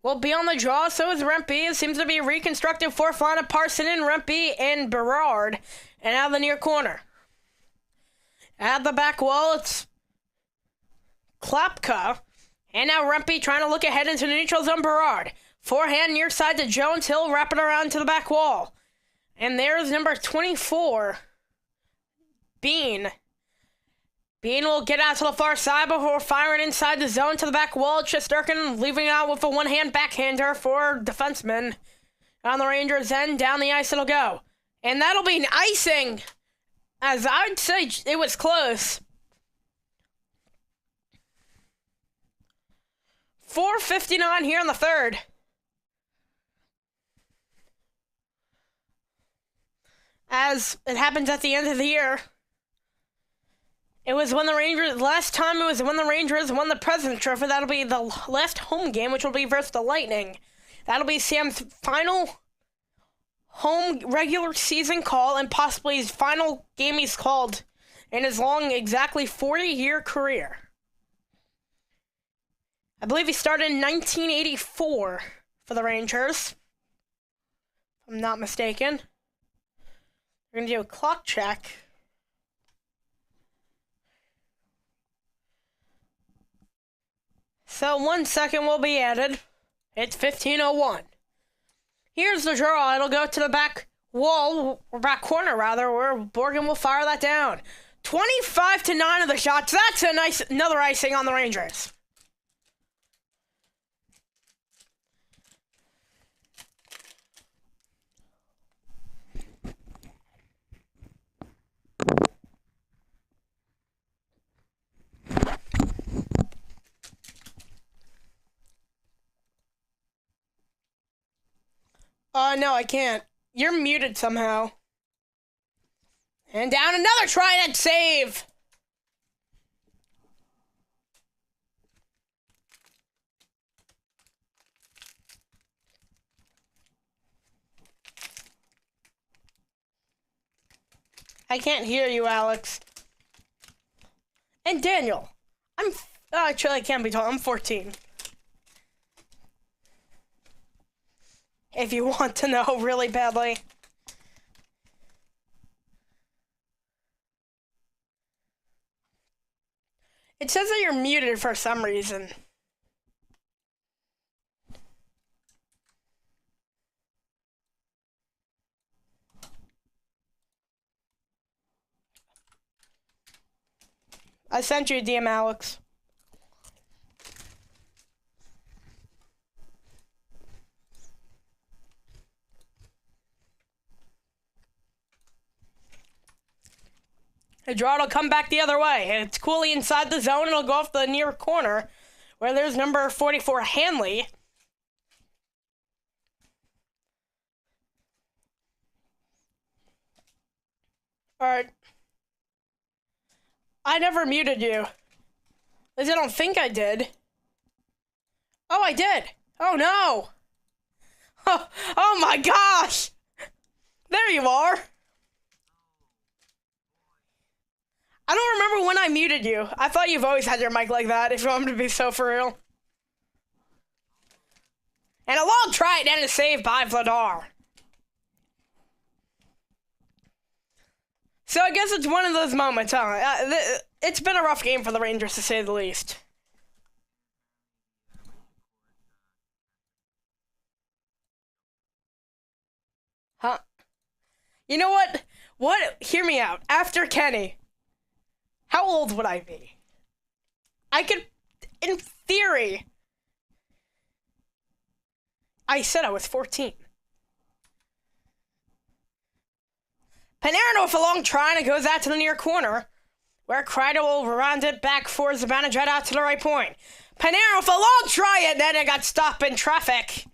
will be on the draw, so is Rempe. It seems to be a reconstructed fourth line of Parsonen, Rempe, and Berard. And out of the near corner. At the back wall, it's Klapka. And now Rempe trying to look ahead into the neutral zone, Berard. Forehand near side to Jones. He'll wrap it around to the back wall. And there's number 24, Bean. Bean will get out to the far side before firing inside the zone to the back wall. Shesterkin leaving out with a one-hand backhander for defenseman. On the Rangers' end, down the ice it'll go. And that'll be an icing, as I'd say it was close. 4:59 here in the third. As it happens at the end of the year. It was when the Rangers, last time it was when the Rangers won the President's Trophy. That'll be the last home game, which will be versus the Lightning. That'll be Sam's final home regular season call and possibly his final game he's called in his long, exactly 40-year career. I believe he started in 1984 for the Rangers, if I'm not mistaken. We're going to do a clock check. So 1 second will be added. It's 15:01. Here's the draw. It'll go to the back wall, or back corner rather, where Borgen will fire that down. 25-9 of the shots. That's a nice, another icing on the Rangers. No, I can't. You're muted somehow. And down another try-net save. I can't hear you, Alex. And Daniel. Actually, I can't be told. I'm 14. if you want to know really badly. It says that you're muted for some reason. I sent you a DM, Alex. The draw will come back the other way. It's coolly inside the zone. It'll go off the near corner where there's number 44, Hanley. All right. I never muted you. At least I don't think I did. Oh, I did. Oh, no. Oh my gosh. There you are. I don't remember when I muted you. I thought you've always had your mic like that, if you want me to be so for real. And a long try and a save by Vladar. So I guess it's one of those moments, huh? It's been a rough game for the Rangers, to say the least. Huh? You know what? Hear me out. After Kenny, how old would I be? I could, in theory, I said I was 14. Panarin with a long try, and it goes out to the near corner, where Kreider will round it back for Zibanejad out to the right point. Panarin with a long try, and then it got stopped in traffic.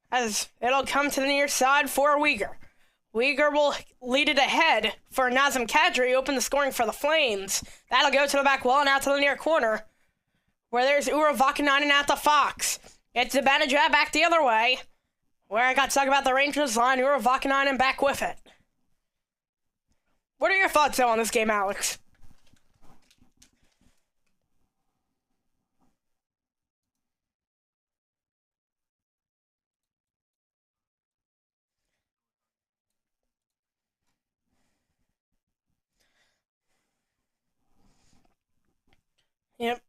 As it'll come to the near side for Uyghur. Uyghur will lead it ahead for Nazem Kadri, open the scoring for the Flames. That'll go to the back wall and out to the near corner, where there's Ura Vakanainen out to Fox. It's Zibanejad back the other way, where I got talk about the Rangers line. Ura Vakanainen back with it. What are your thoughts, though, on this game, Alex? Yep.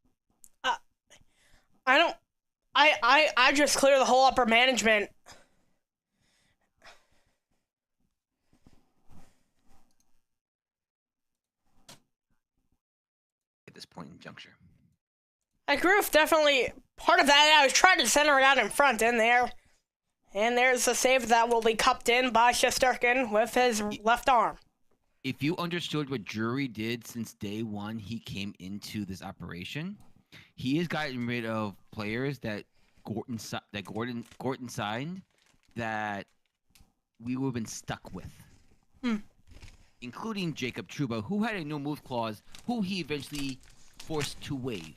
I just clear the whole upper management. At this point in juncture. I agree with definitely part of that. I was trying to center it out in front in there. And there's a save that will be cupped in by Shesterkin with his left arm. If you understood what Drury did since day one he came into this operation, he has gotten rid of players that Gordon signed that we would have been stuck with. Including Jacob Trouba, who had a no-move clause, who he eventually forced to waive.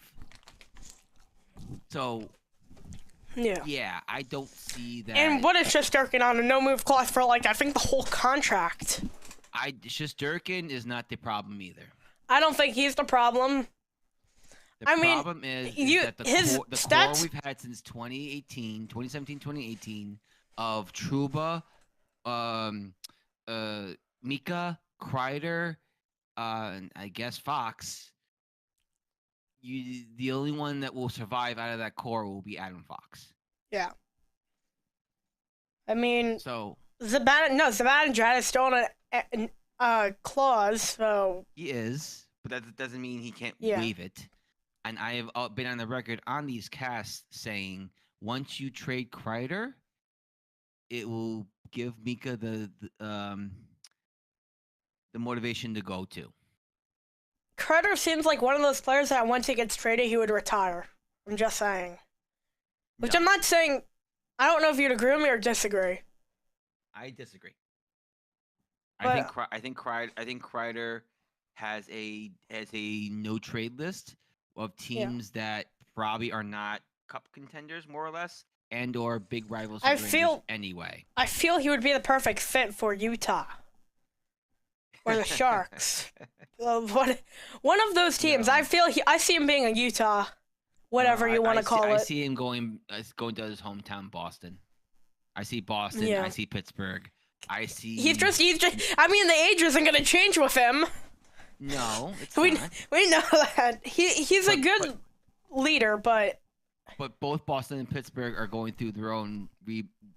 So, yeah, I don't see that. And what is Shesterkin on a no-move clause for, like, I think the whole contract? Shesterkin is not the problem either. I don't think he's the problem. The problem is that the core we've had since 2017-2018 of Trouba, Mika, Kreider, and I guess Fox. The only one that will survive out of that core will be Adam Fox. Yeah. I mean, so Zibanejad is still on a clause, so he is, but that doesn't mean he can't waive it. And I have been on the record on these casts saying once you trade Kreider, it will give Mika the motivation to go to. Kreider seems like one of those players that once he gets traded, he would retire. I'm just saying. Which No. I'm not saying. I don't know if you'd agree with me or disagree. I disagree. But, I think Kreider has a no trade list of teams that probably are not cup contenders, more or less, and or big rivals. For the Rangers anyway. I feel he would be the perfect fit for Utah or the Sharks. One of those teams. No. I see him being a Utah, whatever you want to call it. I see him going to his hometown, Boston. I see Boston. Yeah. I see Pittsburgh. I see. He's just. I mean, the age isn't gonna change with him. No, it's We not. know that he's a good leader, but But both Boston and Pittsburgh are going through their own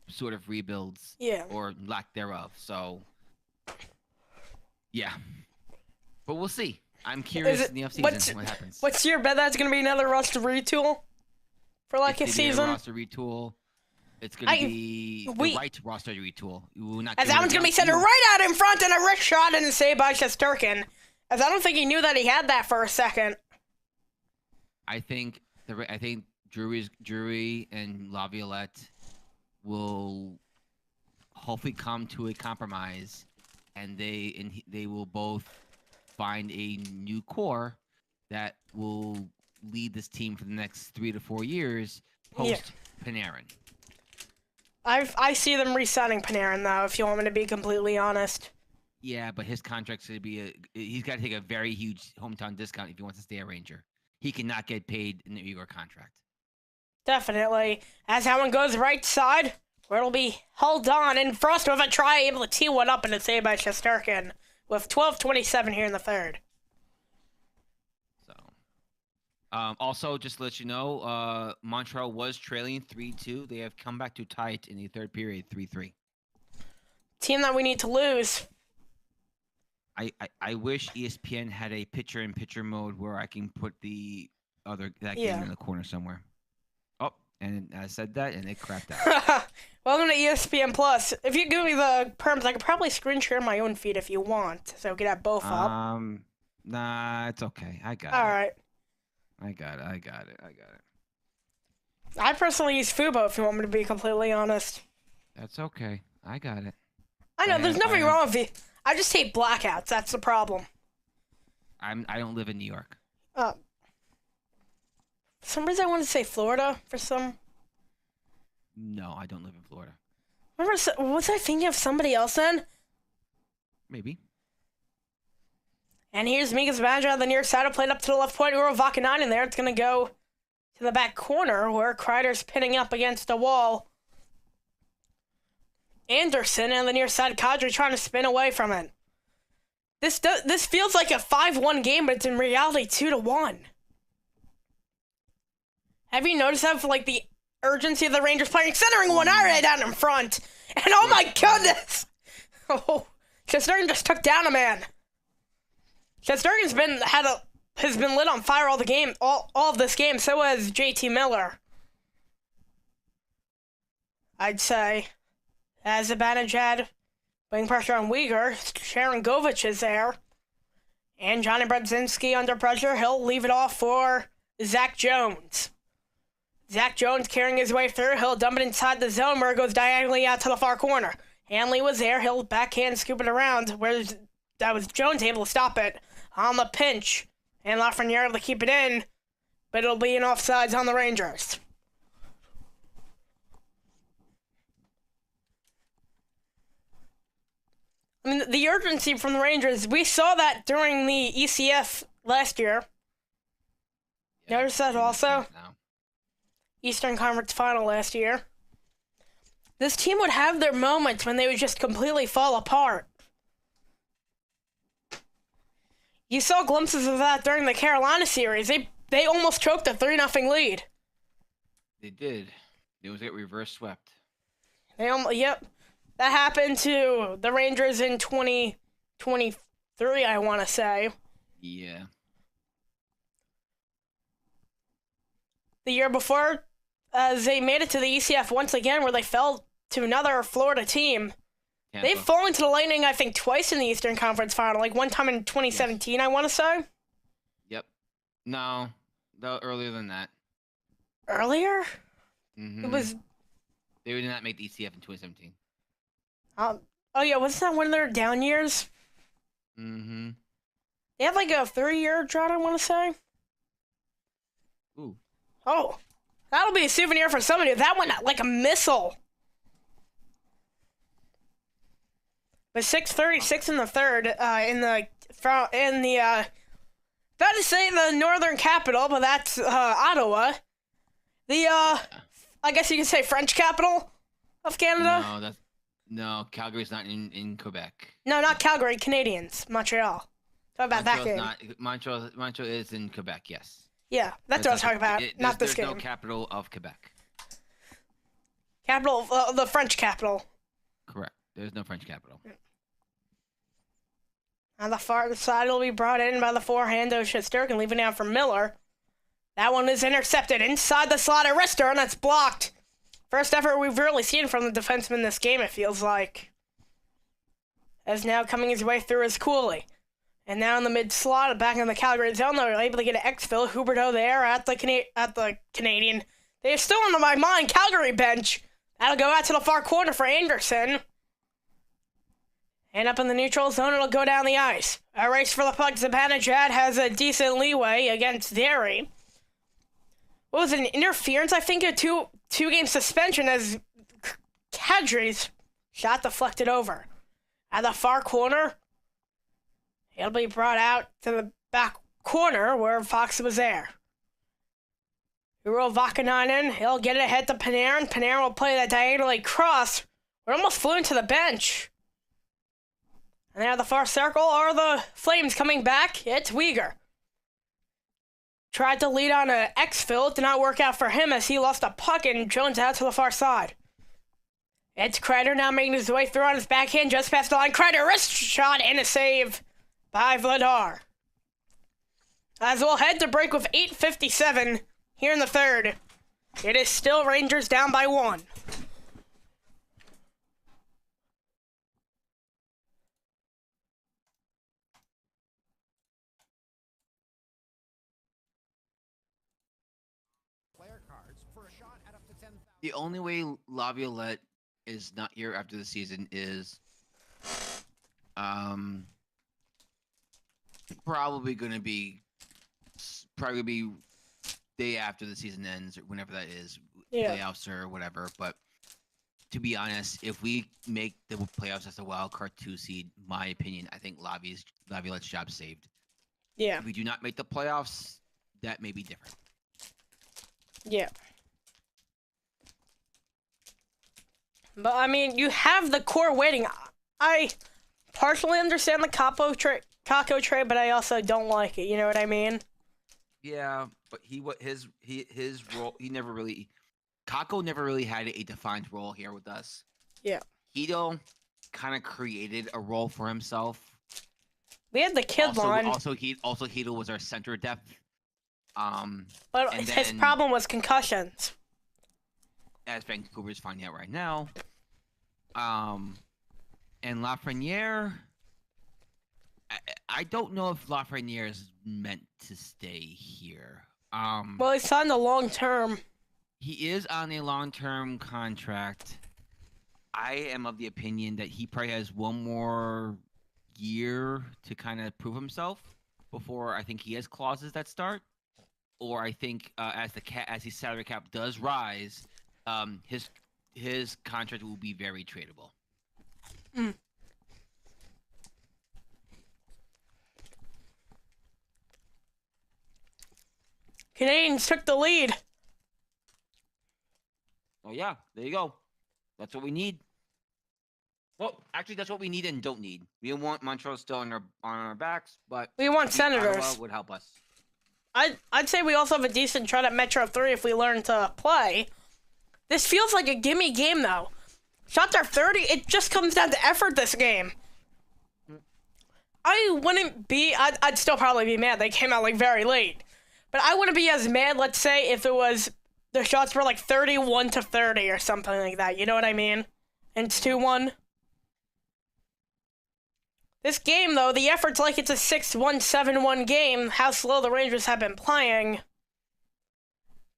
sort of rebuilds, yeah. or lack thereof. So, yeah. But we'll see. I'm curious in the offseason what happens. What's your bet? That's gonna be another roster retool for like It's a gonna be season. roster retool. It's gonna be the right roster retool. We will not. As that one's gonna be centered right out in front and a wrist shot and saved by Shesterkin. As I don't think he knew that he had that for a second. I think Drury and Laviolette will hopefully come to a compromise, and they will both find a new core that will lead this team for the next 3 to 4 years post Panarin. I see them re-signing Panarin though. If you want me to be completely honest. Yeah, but his contract's gonna be he's got to take a very huge hometown discount if he wants to stay a Ranger. He cannot get paid in the Igor contract. Definitely. As that one goes right side, where it'll be held on, and Frost with a try, able to tee one up and it's saved by Shesterkin with 12:27 here in the third. So, also, just to let you know, Montreal was trailing 3-2. They have come back to tie it in the third period, 3-3. Team that we need to lose. I wish ESPN had a picture-in-picture mode where I can put that game in the corner somewhere. Oh, and I said that, and it crapped out. Welcome to ESPN Plus. If you give me the perms, I could probably screen share my own feed if you want, so we could have both up. Nah, it's okay. I got it. All right. I got it. I personally use Fubo, if you want me to be completely honest. That's okay. I got it. I know, there's nothing wrong with it. I just hate blackouts. That's the problem. I don't live in New York. For some reason I wanted to say Florida for some. No, I don't live in Florida. Was I thinking of somebody else then? Maybe. And here's Mika Zibanejad on the near side. Played up to the left point. Uro Vakanainen there. It's going to go to the back corner where Kreider's pinning up against the wall. Anderson on the near side. Kadri trying to spin away from it. This feels like a 5-1 game, but it's in reality 2-1. Have you noticed that for like the urgency of the Rangers playing, centering one right down in front, and oh my goodness! Oh, Shesterkin just took down a man. Shesterkin's has been lit on fire all of this game. So has JT Miller. I'd say. As Zibanejad putting pressure on Uyghur, Sharon Govich is there. And Johnny Brodzinski under pressure. He'll leave it off for Zach Jones. Zach Jones carrying his way through. He'll dump it inside the zone where it goes diagonally out to the far corner. Hanley was there. He'll backhand scoop it around where that was Jones able to stop it on the pinch. And Lafreniere able to keep it in. But it'll be an offsides on the Rangers. I mean, the urgency from the Rangers, we saw that during the ECF last year. Yeah, Notice that also? now. Eastern Conference Final last year. This team would have their moments when they would just completely fall apart. You saw glimpses of that during the Carolina series. They almost choked a 3-0 lead. They did. It was get reverse swept. Yep. That happened to the Rangers in 2023, I want to say. Yeah. The year before, they made it to the ECF once again, where they fell to another Florida team. Tampa. They've fallen to the Lightning, I think, twice in the Eastern Conference Final. Like one time in 2017, yes. I want to say. Yep. No, earlier than that. Earlier? Mm-hmm. It was. They did not make the ECF in 2017. Oh yeah, wasn't that one of their down years? Mm-hmm. They had like a 3-year drought, I want to say. Ooh. Oh, that'll be a souvenir for somebody. That went like a missile. But 6:36 in the third, about to say the Northern Capital, but that's Ottawa. I guess you could say French capital. of Canada? No, Calgary's not in Quebec. No, not Calgary. Canadians. Montreal. Talk about that game. Montreal is in Quebec, yes. Yeah, that's what I was talking about. Not this game. There's no capital of Quebec. Capital, the French capital. Correct. There's no French capital. On the far side will be brought in by the forehand of Shesterkin, leaving out for Miller. That one is intercepted inside the slot at wrister, and that's blocked. First effort we've really seen from the defenseman this game, it feels like. As now coming his way through is Cooley. And now in the mid-slot, back in the Calgary zone, they're able to get an exfil. Huberdeau there at the Canadian. They're still on my mind Calgary bench. That'll go out to the far corner for Anderson. And up in the neutral zone, it'll go down the ice. A race for the puck. Zibanejad has a decent leeway against Derry. What was it, an interference? I think a two-game suspension as Kadri's shot deflected over. At the far corner, it'll be brought out to the back corner where Fox was there. Uro Vakanainen, he'll get it ahead to Panarin. Panarin will play that diagonally cross. It almost flew into the bench. And there at the far circle are the Flames coming back. It's Weegar. Tried to lead on an exfil. It did not work out for him as he lost a puck and Jones out to the far side. It's Kreider now making his way through on his backhand just past the line. Kreider wrist shot and a save by Vladar. As we'll head to break with 8:57 here in the third. It is still Rangers down by 1. The only way Laviolette is not here after the season is probably going to be day after the season ends or whenever that is, playoffs or whatever. But to be honest, if we make the playoffs as a wild card 2 seed, my opinion, I think Laviolette's job saved. Yeah. If we do not make the playoffs, that may be different. Yeah. But, I mean, you have the core waiting. I partially understand the Kakko trade, but I also don't like it. You know what I mean? Yeah, but his role, Kakko never really had a defined role here with us. Yeah. Hito kind of created a role for himself. We had the kid line. Also, Hito was our center depth. But his problem was concussions. As Vancouver's finding out right now. And Lafreniere, I don't know if Lafreniere is meant to stay here. Well, he's signed a long term. He is on a long-term contract. I am of the opinion that he probably has one more year to kind of prove himself before I think he has clauses that start. Or I think as his salary cap does rise, his contract will be very tradable. Mm. Canadians took the lead. Oh yeah, there you go. That's what we need. Well, actually, that's what we need and don't need. We don't want Montreal still on our backs, but we want Senators. Ottawa would help us. I'd say we also have a decent shot at Metro 3 if we learn to play. This feels like a gimme game, though. Shots are 30. It just comes down to effort this game. I'd still probably be mad. They came out, like, very late. But I wouldn't be as mad, let's say, if it was the shots were, like, 31-30 or something like that. You know what I mean? And it's 2-1. This game, though, the effort's like it's a 6-1, 7-1 game, how slow the Rangers have been playing.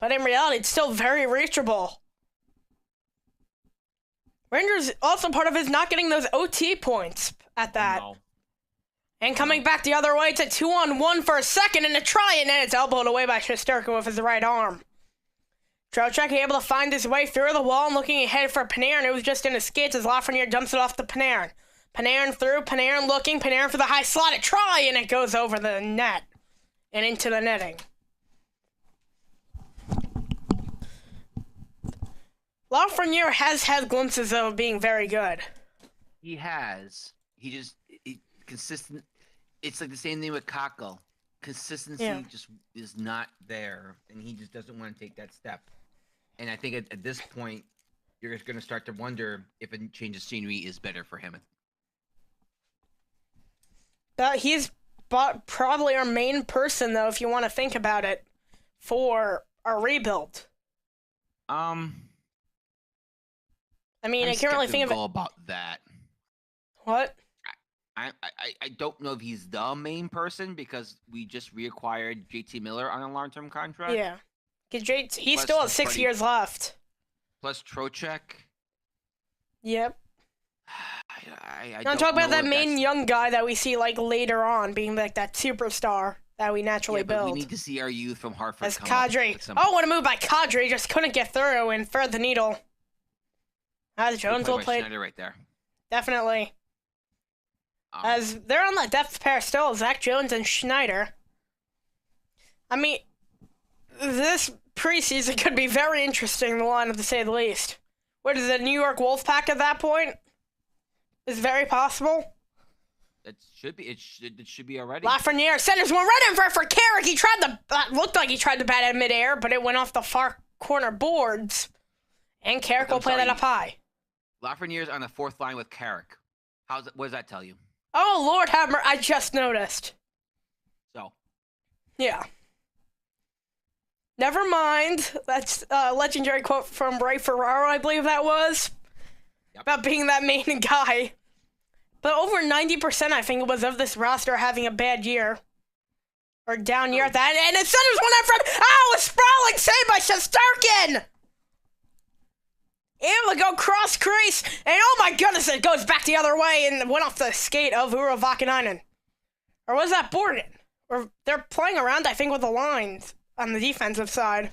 But in reality, it's still very reachable. Rangers, also part of it is not getting those OT points at that. No. And coming back the other way, it's a 2-on-1 for a second and a try, and then it's elbowed away by Shesterkin with his right arm. Trocheck able to find his way through the wall and looking ahead for Panarin, who was just in his skates as Lafreniere dumps it off to Panarin. Panarin through, Panarin looking, Panarin for the high slot, a try, and it goes over the net and into the netting. Lafreniere has had glimpses of being very good. He has. Consistent. It's like the same thing with Kako. Consistency just is not there, and he just doesn't want to take that step. And I think at this point, you're just going to start to wonder if a change of scenery is better for him. He's probably our main person, though, if you want to think about it, for a rebuild. I mean, I can't really think of it. About that. What? I don't know if he's the main person because we just reacquired JT Miller on a long-term contract. Yeah. Because he's still has 6 years left. Plus Trocheck. Yep. I'm talking about that main young guy that we see like later on being like that superstar that we naturally build. We need to see our youth from Hartford. As Kadri. Oh, what a move by Kadri. Just couldn't get through and thread the needle. As Jones will play. Schneider right there. Definitely. As they're on that depth pair still, Zach Jones and Schneider. I mean, this preseason could be very interesting, the lineup to say the least. What is it, New York Wolfpack at that point? Is very possible. It should be. It should be already. Lafreniere centers one right in for Carrick. He tried to looked like he tried to bat at midair, but it went off the far corner boards. And Carrick will play that up high. Lafreniere's on the fourth line with Carrick. What does that tell you? Oh, Lord have mercy. I just noticed. So. Yeah. Never mind. That's a legendary quote from Ray Ferraro, I believe that was. Yep. About being that main guy. But over 90%, I think it was, of this roster having a bad year. Or down year at that. And it centers one out from... Oh, a sprawling save by Shesterkin! Able to go cross crease, and oh my goodness, it goes back the other way and went off the skate of Uro Vakanainen. Or was that Borden? Or they're playing around, I think, with the lines on the defensive side.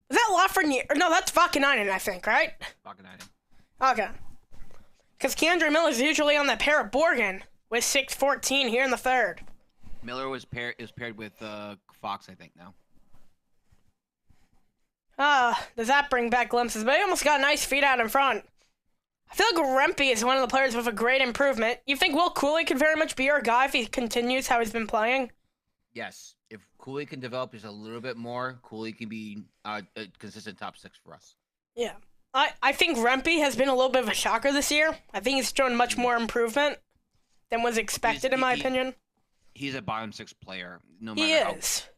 Is that Lafreniere? No, that's Vakanainen, I think, right? Vakanainen. Okay. Because Keandre Miller's usually on that pair of Borgen with 6-14 here in the third. Miller was paired with Fox, I think, now. Does that bring back glimpses? But he almost got a nice feed out in front. I feel like Rempe is one of the players with a great improvement. You think Will Cooley could very much be our guy if he continues how he's been playing? Yes. If Cooley can develop just a little bit more, Cooley can be a consistent top six for us. Yeah. I think Rempe has been a little bit of a shocker this year. I think he's shown much more improvement than was expected, in my opinion. He's a bottom six player, no matter how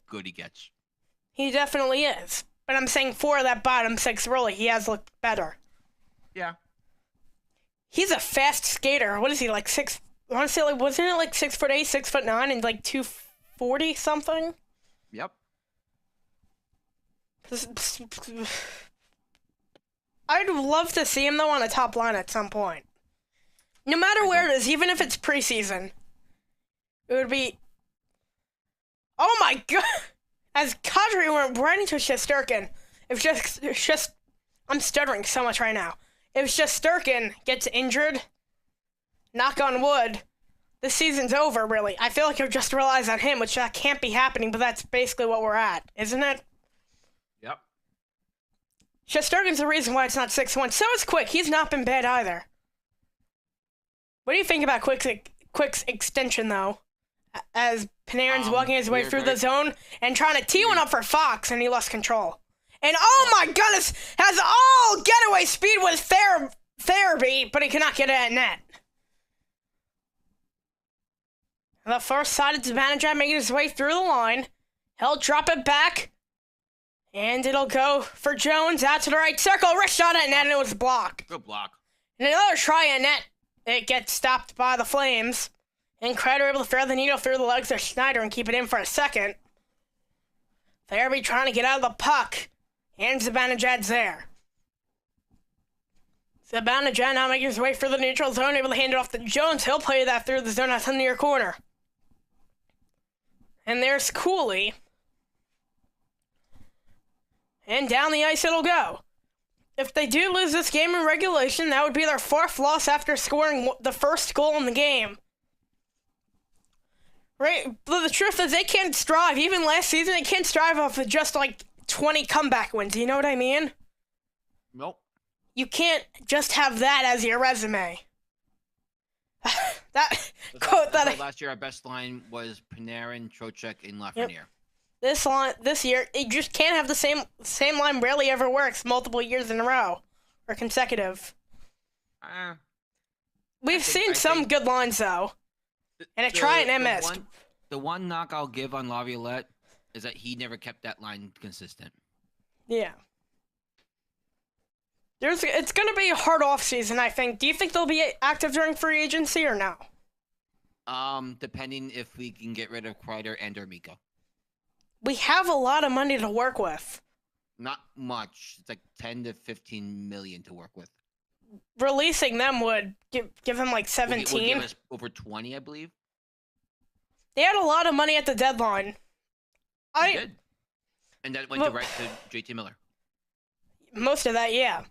good he gets. He definitely is. But I'm saying for that bottom six, really, he has looked better. Yeah. He's a fast skater. What is he, like 6... I want to say, like, wasn't it like 6'8", 6'9", and like 240 something? Yep. I'd love to see him, though, on a top line at some point. No matter where it is, even if it's preseason. It would be... Oh my god! As Kadri went right into Shesterkin, if just I'm stuttering so much right now. If Shesterkin gets injured, knock on wood, this season's over, really. I feel like it just relies on him, which that can't be happening, but that's basically what we're at, isn't it? Yep. Shesterkin's the reason why it's not 6-1. So is Quick. He's not been bad either. What do you think about Quick's extension, though? As Panarin's walking his way through the zone and trying to tee one up for Fox, and he lost control. And oh my goodness, has all getaway speed with therapy, but he cannot get it at net. The first side is Zibanejad making his way through the line. He'll drop it back, and it'll go for Jones out to the right circle. Wrist shot at net, and it was blocked. Good block. And another try at net. It gets stopped by the Flames. And Kreider able to throw the needle through the legs of Schneider and keep it in for a second. Therapy trying to get out of the puck. And Zibanejad's there. Zibanejad now making his way through the neutral zone, able to hand it off to Jones. He'll play that through the zone out to the near corner. And there's Cooley. And down the ice it'll go. If they do lose this game in regulation, that would be their fourth loss after scoring the first goal in the game. Right, but the truth is they can't strive. Even last season, they can't strive off of just like 20 comeback wins. You know what I mean? Nope. You can't just have that as your resume. That quote that Last year, our best line was Panarin, Trocheck, and Lafreniere. this year, you just can't have the same line. Rarely ever works multiple years in a row or consecutive. We've seen some good lines though, and a try and missed. The one knock I'll give on Laviolette is that he never kept that line consistent. Yeah. It's going to be a hard off season, I think. Do you think they'll be active during free agency or no? Depending if we can get rid of Kreider and or Miko. We have a lot of money to work with. Not much. It's like 10 to 15 million to work with. Releasing them would give him like 17. Would give us over 20, I believe. They had a lot of money at the deadline. They did. And that went right to JT Miller. Most of that, yeah.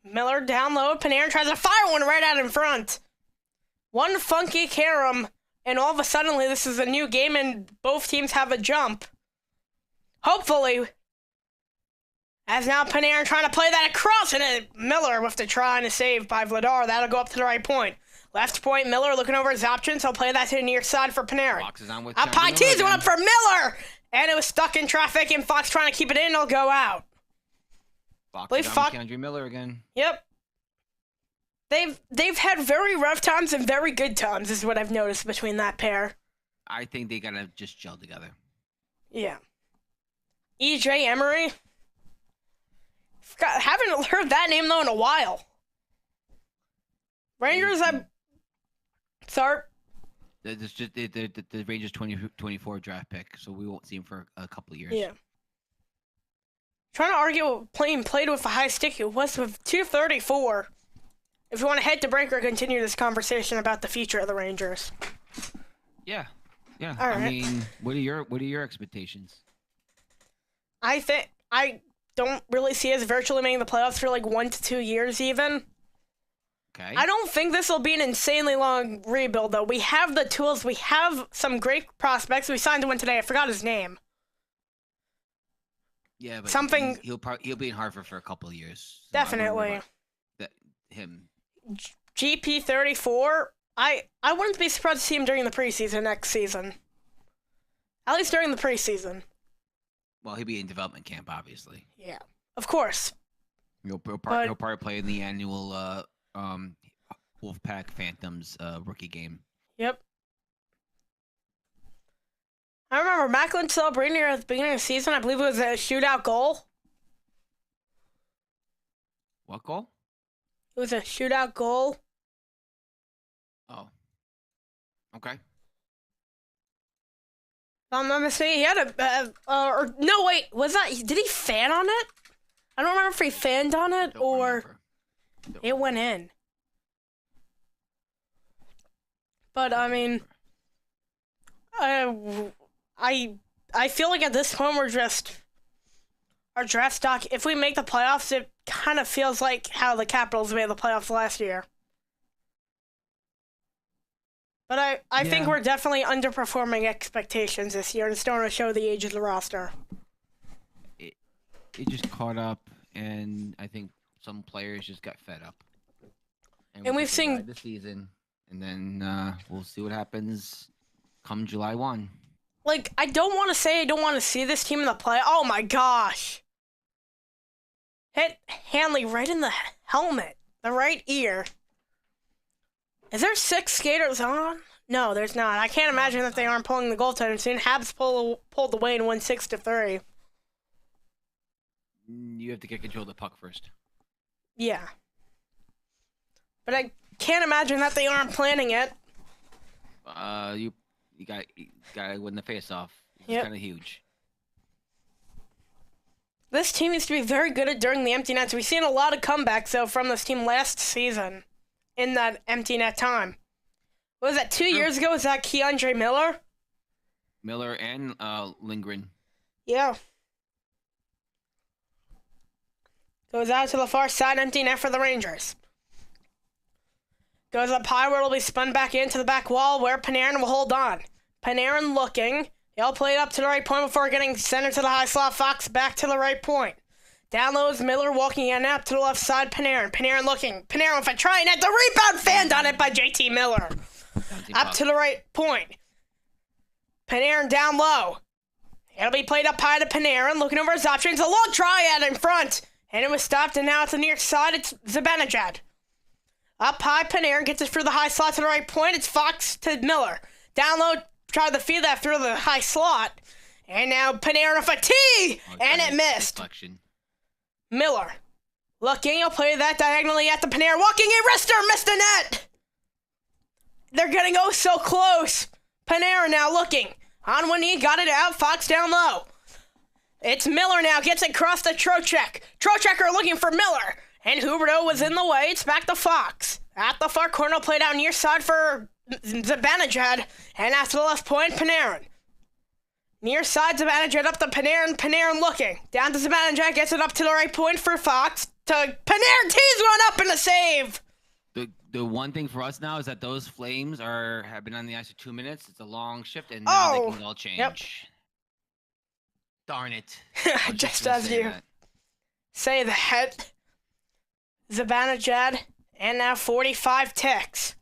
Miller down low. Panarin tries to fire one right out in front. One funky carom, and all of a sudden this is a new game and both teams have a jump. Hopefully. As now Panarin trying to play that across, and Miller with the try and a save by Vladar. That'll go up to the right point. Left point, Miller looking over his options. He'll play that to the near side for Panarin. Fox is on with Up high, tees one up for Miller! And it was stuck in traffic, and Fox trying to keep it in. It'll go out. Fox is on with Keandre Miller again. Yep. They've had very rough times and very good times, is what I've noticed between that pair. I think they gotta just gel together. Yeah. EJ Emery. Haven't heard that name though in a while. Rangers, sorry. The Rangers 2024 draft pick, so we won't see him for a couple of years. Yeah. Trying to argue played with a high stick. It was with 234. If you want to head to break or continue this conversation about the future of the Rangers. Yeah. All right. I mean, what are your expectations? I think I don't really see us virtually making the playoffs for like 1 to 2 years even. Okay. I don't think this will be an insanely long rebuild though. We have the tools. We have some great prospects. We signed one today. I forgot his name. Yeah, but he'll be in Hartford for a couple of years. So definitely. Him. GP 34. I wouldn't be surprised to see him during the preseason next season. At least during the preseason. Well, he'll be in development camp, obviously. Yeah, of course. He'll probably play in the annual Wolfpack Phantoms rookie game. Yep. I remember Macklin celebrating here at the beginning of the season. I believe it was a shootout goal. What goal? It was a shootout goal. Oh. Okay. If I'm not mistaken, he had no, wait, was that, did he fan on it? I don't remember if he fanned on it or it went in. But, I mean, I feel like at this point we're just, our draft stock, if we make the playoffs, it kind of feels like how the Capitals made the playoffs last year. But I think we're definitely underperforming expectations this year and starting to show the age of the roster. It just caught up, and I think some players just got fed up. And we've seen the season, and then we'll see what happens come July 1. Like, I don't want to say I don't want to see this team in the play. Oh my gosh. Hit Hanley right in the helmet, the right ear. Is there 6 skaters on? No, there's not. I can't imagine that they aren't pulling the goaltender soon. Habs pulled away and won 6-3. You have to get control of the puck first. Yeah. But I can't imagine that they aren't planning it. You got to win the face-off. It's kind of huge. This team used to be very good at during the empty nets. We've seen a lot of comebacks, though, from this team last season in that empty net time. What was that, 2 years ago? Was that Keandre Miller? Miller and Lindgren. Yeah. Goes out to the far side, empty net for the Rangers. Goes up high where it'll be spun back into the back wall where Panarin will hold on. Panarin looking. He'll play it up to the right point before getting centered to the high slot. Fox back to the right point. Down low is Miller walking in and out to the left side. Panarin. Panarin looking. Panarin with a try and at the rebound. Fanned on it by JT Miller. Up to the right point. Panarin down low. It'll be played up high to Panarin. Looking over his options. A long triad in front. And it was stopped, and now it's the near side. It's Zibanejad. Up high, Panarin gets it through the high slot to the right point. It's Fox to Miller. Down low, try to feed that through the high slot. And now Panarin with a T, and it missed. Deflection. Miller looking, he'll play that diagonally at the Panarin. Walking in, wrister, missed the net. They're getting oh so close. Panarin now looking. On one knee, got it out. Fox down low. It's Miller now, gets it across to Trocheck. Trocheck are looking for Miller. And Huberdeau was in the way. It's back to Fox. At the far corner, played out near side for Zibanejad. And after the left point, Panarin. Near side, Zibanejad up to Panarin. Panarin looking. Down to Zibanejad, gets it up to the right point for Fox. To Panarin, tees one up in the save. The one thing for us now is that those Flames have been on the ice for 2 minutes. It's a long shift, and now they can all change. Yep. Darn it. Just as you say that, Zibanejad, and now 45 ticks.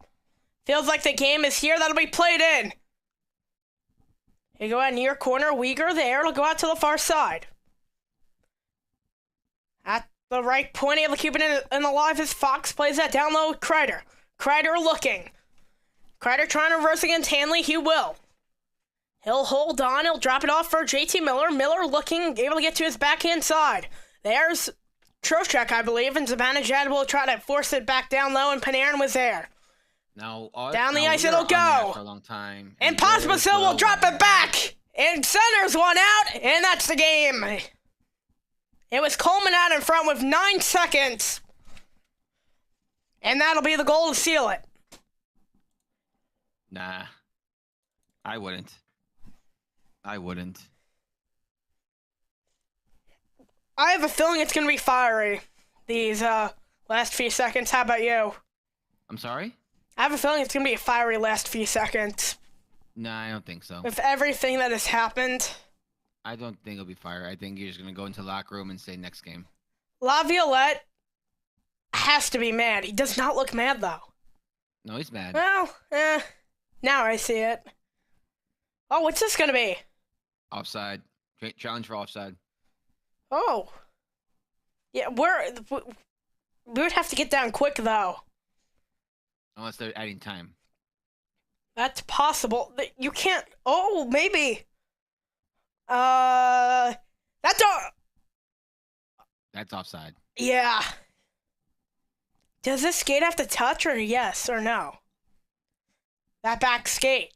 Feels like the game is here. That'll be played in. You go out near corner. Uyghur there. It'll go out to the far side. At the right point, able to keep it in alive as Fox plays that down low with Kreider. Kreider looking. Kreider trying to reverse against Hanley. He will. He'll hold on. He'll drop it off for JT Miller. Miller looking, able to get to his backhand side. There's Trocheck, I believe, and Zibanejad will try to force it back down low, and Panarin was there. Now, down the ice it'll go. For a long time, and Pospisil will drop it back. And centers one out, and that's the game. It was Coleman out in front with 9 seconds. And that'll be the goal to seal it. Nah. I wouldn't. I have a feeling it's going to be fiery these last few seconds. How about you? I'm sorry? I have a feeling it's going to be a fiery last few seconds. Nah, I don't think so. With everything that has happened. I don't think it'll be fire. I think you're just going to go into the locker room and say next game. Laviolette has to be mad. He does not look mad, though. No, he's mad. Well, now I see it. Oh, what's this going to be? Offside. Challenge for offside. Oh. Yeah, we would have to get down quick, though. Unless they're adding time. That's possible. You can't... Oh, maybe. That's offside. Yeah. Does this skate have to touch or yes or no? That back skate.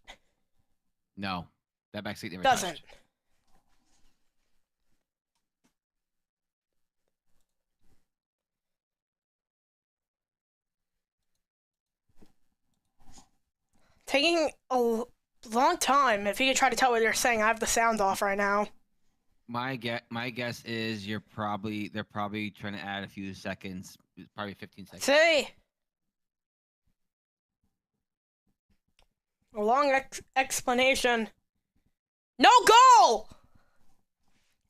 No. That back skate never doesn't. Touched. Taking a long time. If you could try to tell what you're saying, I have the sound off right now. My guess is they're probably trying to add a few seconds, probably 15 seconds. See? A long explanation. No goal!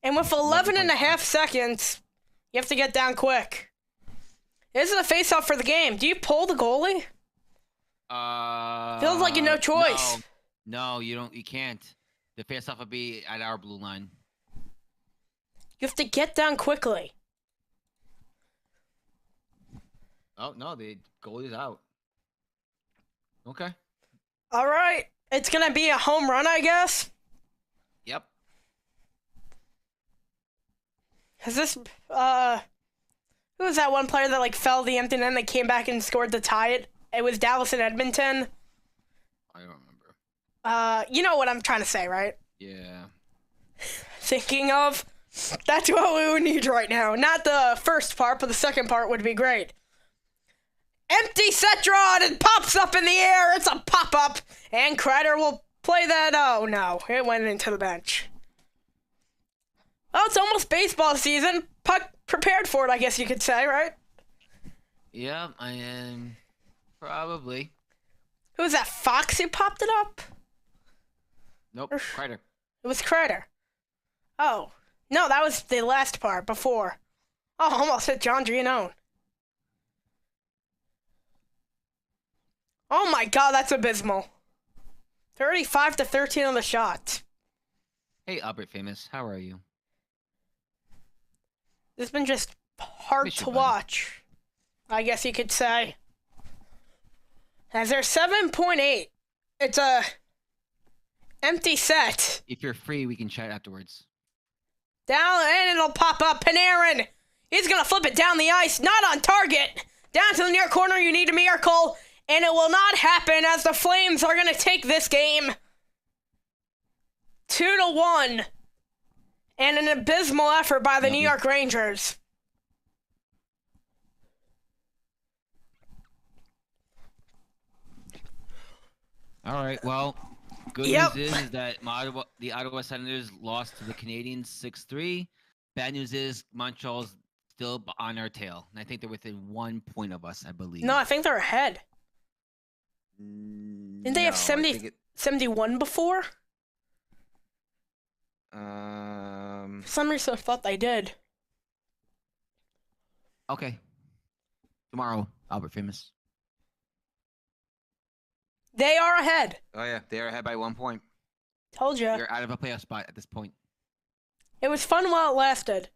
And with 11 and a half seconds, you have to get down quick. This is a face-off for the game. Do you pull the goalie? Feels like you no choice. No, you don't. You can't. The face-off would be at our blue line. You have to get down quickly. Oh no, the goalie's out. Okay. All right, it's gonna be a home run, I guess. Yep. Has this who was that one player that like fell the empty net and they came back and scored to tie it? It was Dallas and Edmonton. I don't remember. You know what I'm trying to say, right? Yeah. Thinking of, that's what we would need right now. Not the first part, but the second part would be great. Empty set draw and it pops up in the air. It's a pop-up. And Kreider will play that. Oh, no. It went into the bench. Oh, it's almost baseball season. Puck prepared for it, I guess you could say, right? Yeah, I am. Probably. Who was that, Fox who popped it up? Nope, Kreider. It was Kreider. Oh. No, that was the last part, before. Oh, almost hit John Giannone. Oh my god, that's abysmal. 35-13 on the shot. Hey, Albert Famous, how are you? It's been just hard Miss you, to buddy. watch, I guess you could say. As they're 7.8. It's a empty set. If you're free, we can chat afterwards. Down, and it'll pop up. Panarin. He's going to flip it down the ice. Not on target. Down to the near corner. You need a miracle. And it will not happen as the Flames are going to take this game 2-1. And an abysmal effort by the New York Rangers. All right, well, good Yep. news is that the Ottawa Senators lost to the Canadiens 6-3. Bad news is Montreal's still on our tail. And I think they're within 1 point of us, I believe. No, I think they're ahead. Didn't they have 71 before? For some reason I thought they did. Okay. Tomorrow, Albert Famous. They are ahead. Oh, yeah. They are ahead by 1 point. Told ya. You're out of a playoff spot at this point. It was fun while it lasted.